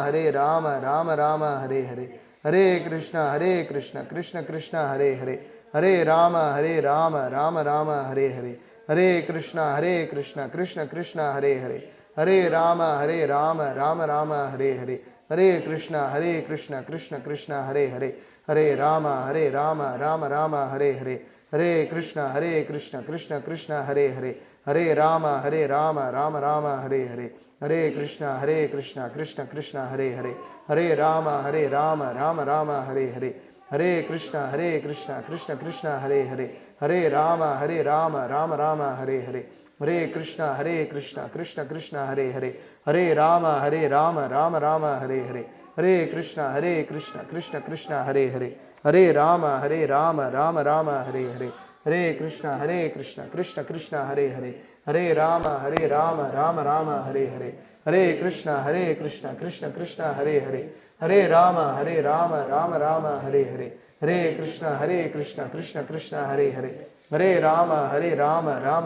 A: Rama Rama, Hare Hare, Hare Krishna, Krishna Krishna, Hare Hare, Hare Rama, Rama Rama, Hare Hare, Hare Krishna, Krishna Krishna, Hare Hare, Hare Rama, Rama Rama, Hare Hare, Hare Krishna, Krishna Krishna, Hare Hare, Hare Rama, Rama Rama, Hare Hare, Hare Krishna, Krishna Krishna, Hare Hare, Hare Rama, Rama Rama, Hare Hare, Hare Krishna, Krishna Krishna, Hare Hare, Hare Rama, Rama Rama, Hare Hare, Hare Krishna, Krishna Krishna, Hare Hare, Hare Rama, Rama Rama, Hare Hare, Hare Krishna, Krishna Krishna, Hare Hare, Hare Rama, Rama Rama, Hare Hare, Hare Krishna, Krishna Krishna, Hare Hare, Hare Rama, Rama Rama, Hare Hare, Hare Krishna, Krishna Krishna, Hare Hare, Hare Rama, Rama Rama,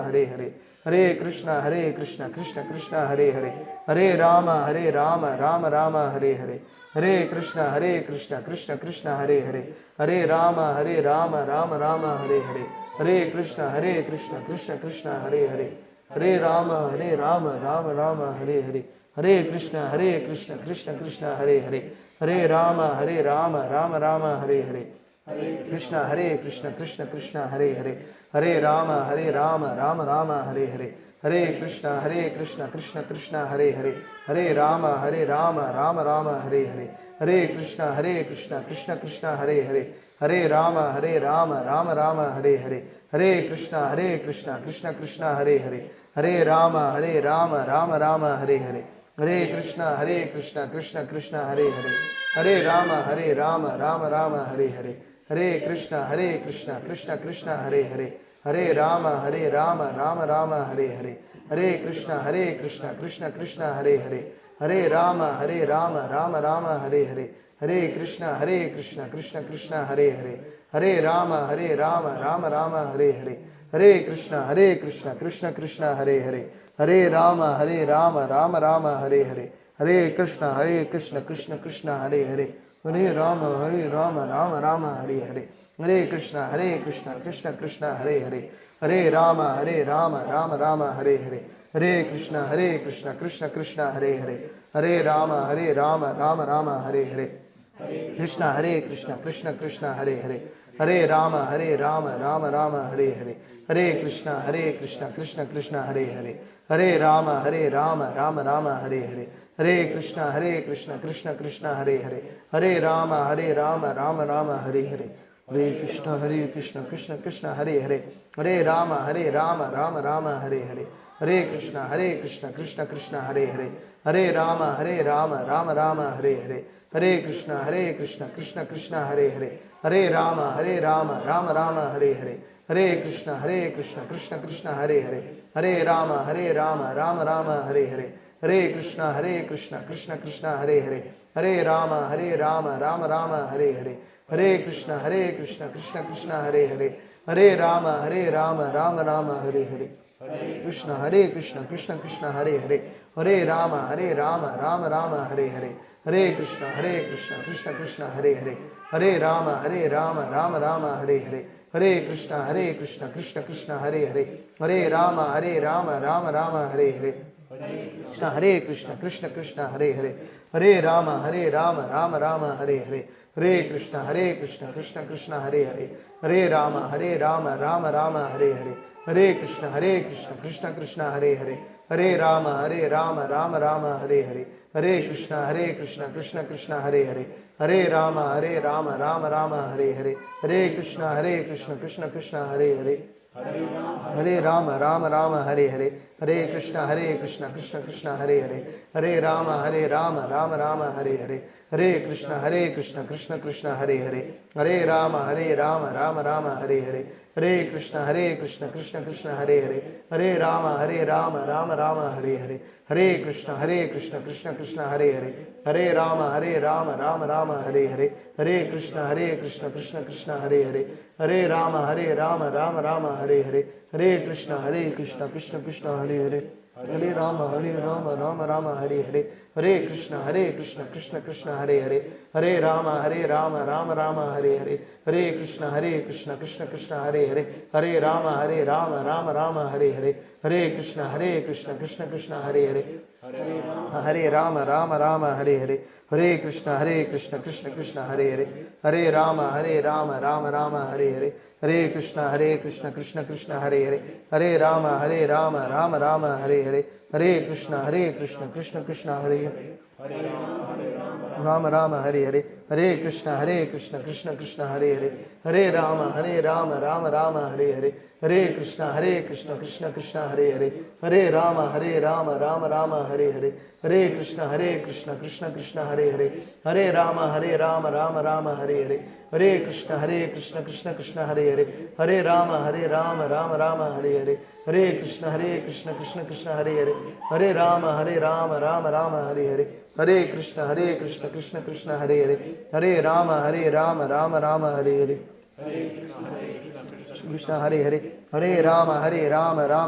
A: Hare Hare, Hare Krishna, Krishna Krishna, Hare Hare, Hare Rama, Rama Rama, Hare Hare, Hare Krishna, Krishna Krishna, Hare Hare, Hare Rama, Rama Rama, Hare Hare, Hare Krishna, Krishna Krishna, Hare Hare, Hare Rama, Rama Rama, Hare Hare, Hare Krishna, Krishna Krishna, Hare Hare, Hare Rama, Rama Rama, Hare Hare, Hare Krishna, Krishna Krishna, Hare Hare, Hare Rama, Rama Rama, Hare Hare, Hare Krishna, Krishna Krishna, Hare Hare, Hare Rama, Rama Rama, Hare Hare, Hare Krishna, Krishna Krishna, Hare Hare, Hare Rama, Rama Rama, Hare Hare, Hare Krishna, Krishna Krishna, Hare Hare, Hare Rama, Rama Rama, Hare Hare, Hare Krishna, Krishna Krishna, Hare Hare, Hare Rama, Rama Rama, Hare Hare, Hare Krishna, Krishna Krishna, Hare Hare, Hare Rama, Rama Rama, Hare Hare, Hare Krishna Krishna Krishna Hare Hare, Hare Rama Rama Rama Hare Hare, Hare Krishna Krishna Krishna Hare Hare, Hare Rama Rama Rama Hare Hare, Hare Krishna Krishna Krishna Hare Hare, Hare Rama Rama Rama Hare Hare, Hare Krishna Krishna Krishna Hare Hare, Hare Rama Rama Rama Hare Hare, Hare Krishna Krishna Krishna Hare Hare, Hare Rama Rama Rama Hare Hare, Hare Krishna Krishna Krishna Hare Hare, Hare Rama Rama Rama Hare Hare, Hare Krishna Krishna Krishna Hare Hare, Hare Rama Rama Rama Hare Hare, Krishna Krishna Hare Hare, Hare Rama Rama Rama Hare Hare, Hare Krishna Krishna Krishna Hare Hare, Hare Rama Rama Rama Hare Hare, Hare Krishna Krishna Krishna Hare Hare, Hare Rama Rama Rama Hare Hare, Hare Krishna Krishna Krishna Hare Hare, Hare Rama Rama Rama Hare Hare, Hare Krishna Krishna Krishna Hare Hare, Hare Rama Rama Rama Hare Hare, Hare Krishna Krishna Krishna Hare Hare, Hare Rama Rama Rama Hare Hare, Hare Krishna Krishna Krishna Hare Hare, Hare Rama Rama Rama Hare Hare, Hare Krishna Krishna Krishna Hare Hare, Hare Rama Rama Rama Hare Hare, Hare Krishna Krishna Krishna Hare Hare, Hare Rama Rama Rama Hare Hare, Krishna Krishna Hare Hare, Hare Rama Rama Rama Hare Hare, Hare Krishna Krishna Krishna Hare Hare, Hare Rama Rama Rama Hare Hare, Hare Krishna Krishna Krishna Hare Hare, Hare Rama Rama Rama Hare Hare, Krishna Krishna Hare Hare, Hare Rama Rama Rama Hare Hare, Hare Krishna Krishna Krishna Hare Hare, Hare Rama Rama Rama Hare Hare, Hare Krishna Krishna Krishna Hare Hare, Hare Rama Rama Rama Hare Hare, Hare Krishna Krishna Krishna Hare Hare, Hare Rama Rama Rama Hare Hare, Hare Krishna Krishna Krishna Hare Hare, Hare Rama Rama Hare Hare, Hare Krishna Krishna Krishna Hare Hare, Hare Rama Rama Hare Hare, Hare Krishna Krishna Krishna Hare Hare, Hare Rama Rama Hare Hare, Hare Krishna Krishna Krishna Hare Hare, Hare Rama Rama Hare Hare, Hare Krishna Krishna Krishna Hare Hare, Hare Rama Rama Hare Hare, Hare Krishna Krishna Krishna Hare Hare, Hare Rama Rama Hare Hare, Hare Krishna Krishna Krishna Hare Hare, Hare Rama Rama Hare Hare, Hare Krishna Krishna Krishna Hare Hare, Hare Rama Rama Hare Hare, Hare Krishna Krishna Krishna Hare Hare, Hare Rama Rama Hare Hare, Hare Krishna Krishna Krishna Hare Hare, Hare Rama Rama Hare Hare, Hare Krishna Krishna Krishna Hare Hare, Hare Rama Rama Hare Hare, Hare Krishna Krishna Krishna Hare Hare, Hare Rama Rama Hare Hare, Hare Krishna Krishna Krishna Hare Hare, Rama Rama Hare Hare, Hare Krishna Krishna Krishna Hare Hare, Hare Rama Rama Hare Hare, Hare Krishna Krishna Krishna Hare Hare, Hare Rama Rama Hare Hare, Hare Krishna Krishna Krishna Hare Hare, Hare Rama Rama Hare Hare, Hare Krishna Krishna Krishna Hare Hare, Hare Rama Rama Hare Hare, Hare Krishna Krishna Krishna Hare Hare, Hare Rama Rama Hare Hare, Hare Krishna Krishna Krishna Hare Hare, Hare Rama Rama Hare Hare, Krishna Hare Hare, Hare Rama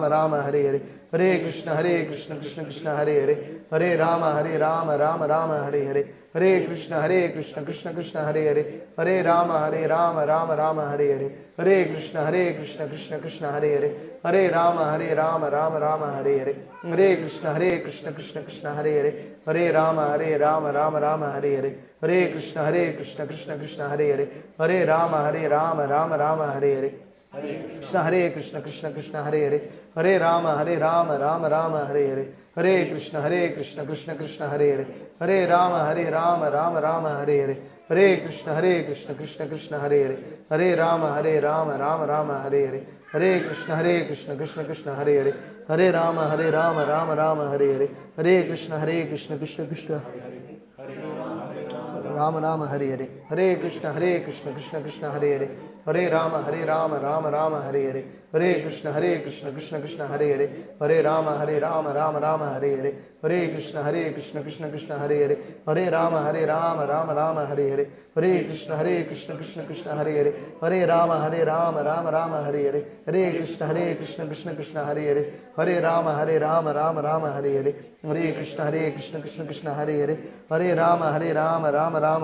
A: Rama Hare Hare, Hare Krishna Krishna Krishna Hare Hare, Hare Rama Rama Hare Hare, Hare Krishna Krishna Krishna Hare Hare, Hare Rama Rama Hare Hare, Hare Krishna Krishna Krishna Hare Hare, Hare Rama Rama Hare Hare, Hare Krishna Krishna Krishna Hare Hare, Hare Rama Rama Hare Hare, Hare Krishna Krishna Krishna Hare Hare, Hare Rama Rama Hare Hare, Krishna Krishna Krishna Hare Hare, Hare Rama Rama Hare Hare, Hare Krishna Krishna Krishna Hare Hare, Hare Rama Rama Hare Hare, Hare Krishna Krishna Krishna Hare Hare, Hare Rama Rama Hare Hare, Hare Krishna Krishna Krishna Hare Hare, Hare Rama Rama Hare Hare, Hare Krishna Krishna Krishna Rama Rama Hare Hare, Hare Krishna Krishna Krishna Hare Hare, Hare Rama Rama Rama Hare Hare, Hare Krishna Krishna Krishna Hare Hare, Hare Rama Rama Rama Hare Hare, Hare Krishna Krishna Krishna Hare Hare, Hare Rama Rama Hare Hare, Hare Krishna Krishna Krishna Hare Hare, Hare Rama Rama Hare Hare, Hare Krishna Krishna Krishna Hare Hare, Hare Rama Rama Hare Hare, Hare Krishna Krishna Krishna Hare Hare, Hare Rama Rama Hare Hare, Hare Krishna Krishna Krishna Hare Hare, Hare Rama Rama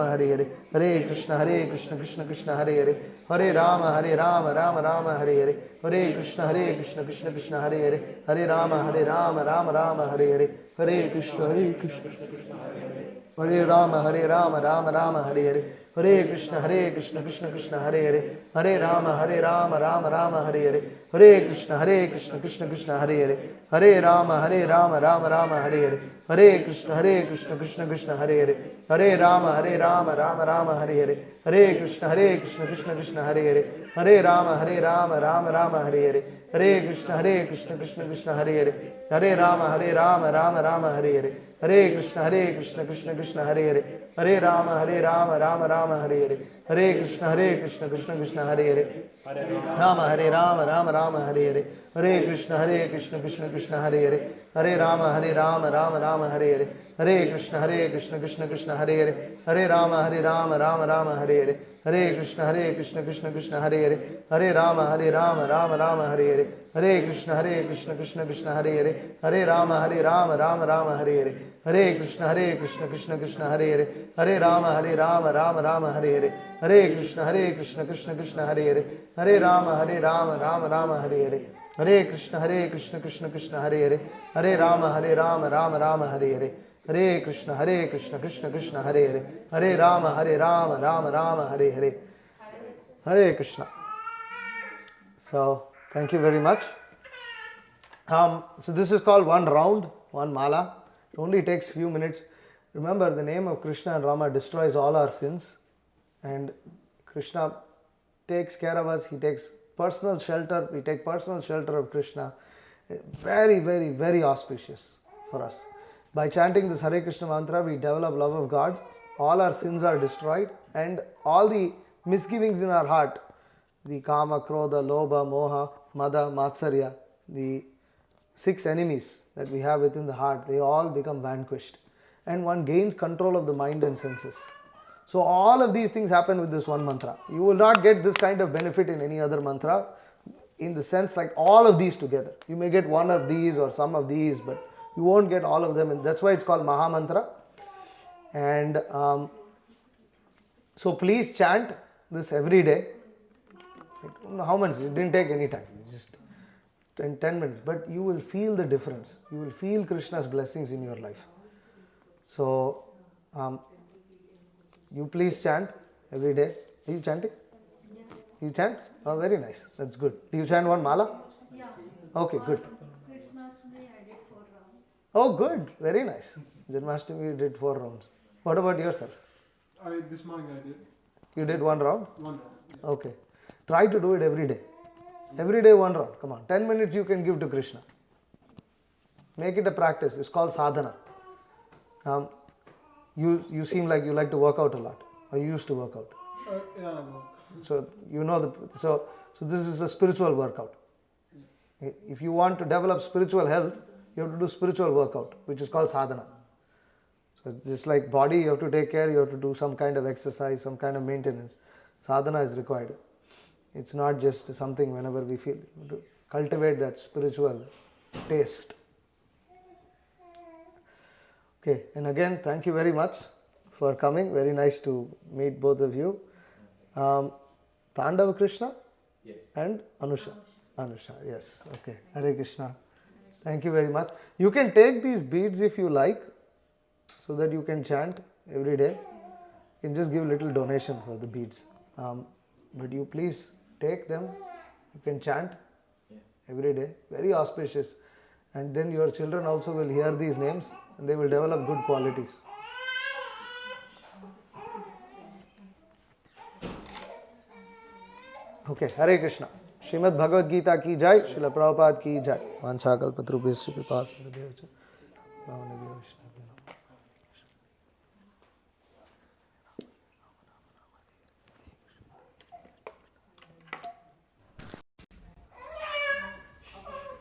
A: Hare Hare, Hare Krishna Krishna Krishna Hare Hare, Hare Rama Rama Hare Hare, Hare Krishna Krishna Krishna Hare Hare, Hare Rama Rama Hare Hare, Hare Krishna Krishna Krishna Hare Hare, Hare Rama Rama Hare Hare, Hare Krishna Krishna Krishna Hare Hare, Hare Rama Rama Hare Hare, Hare Krishna Krishna Krishna Hare Hare, Hare Rama Hare Hare, Hare Krishna Krishna Krishna Hare Hare, Hare Rama Hare Hare, Hare Krishna Krishna Krishna Hare Hare, Hare Rama Hare Hare, Hare Krishna Krishna Krishna Hare Hare, Hare Rama Hare Hare, Hare Krishna Krishna Krishna Hare Hare, Rama Hare Hare, Hare Krishna Krishna Krishna Hare Hare, Hare Rama Hare Hare, Hare Krishna Krishna Krishna Hare Hare, Hare Rama Hare Hare, Hare Krishna Krishna Krishna Hare Hare, Hare Rama Hare Hare, Hare Krishna Krishna Krishna Hare Hare, Hare Rama Hare Hare, Hare Krishna Krishna Krishna Hare Hare, Hare Rama Hare Hare, Hare Krishna Krishna Krishna Hare Hare, Hare Rama Hare Hare, Hare Krishna Krishna Krishna Hare Hare, Hare Rama Hare Hare, Hare Krishna Krishna Krishna Hare Hare, Hare Rama Hare Hare, Hare Krishna. So, thank you very much. So this is called one round, one mala. It only takes few minutes. Remember, the name of Krishna and Rama destroys all our sins, and Krishna takes care of us. He takes personal shelter. We take personal shelter of Krishna. Very, very, very auspicious for us. By chanting this Hare Krishna mantra, we develop love of God. All our sins are destroyed, and all the misgivings in our heart, the kama, krodha, lobha, moha, mada, matsarya, the 6 enemies that we have within the heart, they all become vanquished, and one gains control of the mind and senses. So all of these things happen with this one mantra. You will not get this kind of benefit in any other mantra, in the sense like all of these together. You may get one of these or some of these, but you won't get all of them, and that's why it's called Maha Mantra. And so please chant this every day. I don't know how much, it didn't take any time, just 10 minutes, but you will feel the difference. You will feel Krishna's blessings in your life. So you please chant every day. Are you chanting?
D: Yeah.
A: You chant? Oh, very nice. That's good. Do you chant one mala?
D: Yeah.
A: Okay, good.
D: Krishnashtami, I did 4 rounds.
A: Oh, good. Very nice. Janmashtami, you did 4 rounds. What about yourself?
C: This morning I did
A: You did 1 round?
C: 1 round. Yeah.
A: Okay. Try to do it every day. Every day 1 round. Come on. 10 minutes you can give to Krishna. Make it a practice. It's called sadhana. You seem like you like to work out a lot. Or you used to work out.
C: Yeah, I work.
A: So you know so this is a spiritual workout. If you want to develop spiritual health, you have to do spiritual workout, which is called sadhana. So just like body, you have to take care, you have to do some kind of exercise, some kind of maintenance. Sadhana is required. It's not just something whenever we feel. You have to cultivate that spiritual taste. Okay, and again, thank you very much for coming. Very nice to meet both of you. Tandav Krishna?
B: Yes.
A: And Anusha. Anusha, yes. Okay. Hare Krishna. Thank you very much. You can take these beads if you like, so that you can chant every day. You can just give a little donation for the beads. But you please take them. You can chant every day. Very auspicious. And then your children also will hear these names and they will develop good qualities. Okay, Hare Krishna. Srimad Bhagavad Gita ki jai, Srila Prabhupada ki jai. Vancha kalpatrubhyascha kripa sindhubhyascha.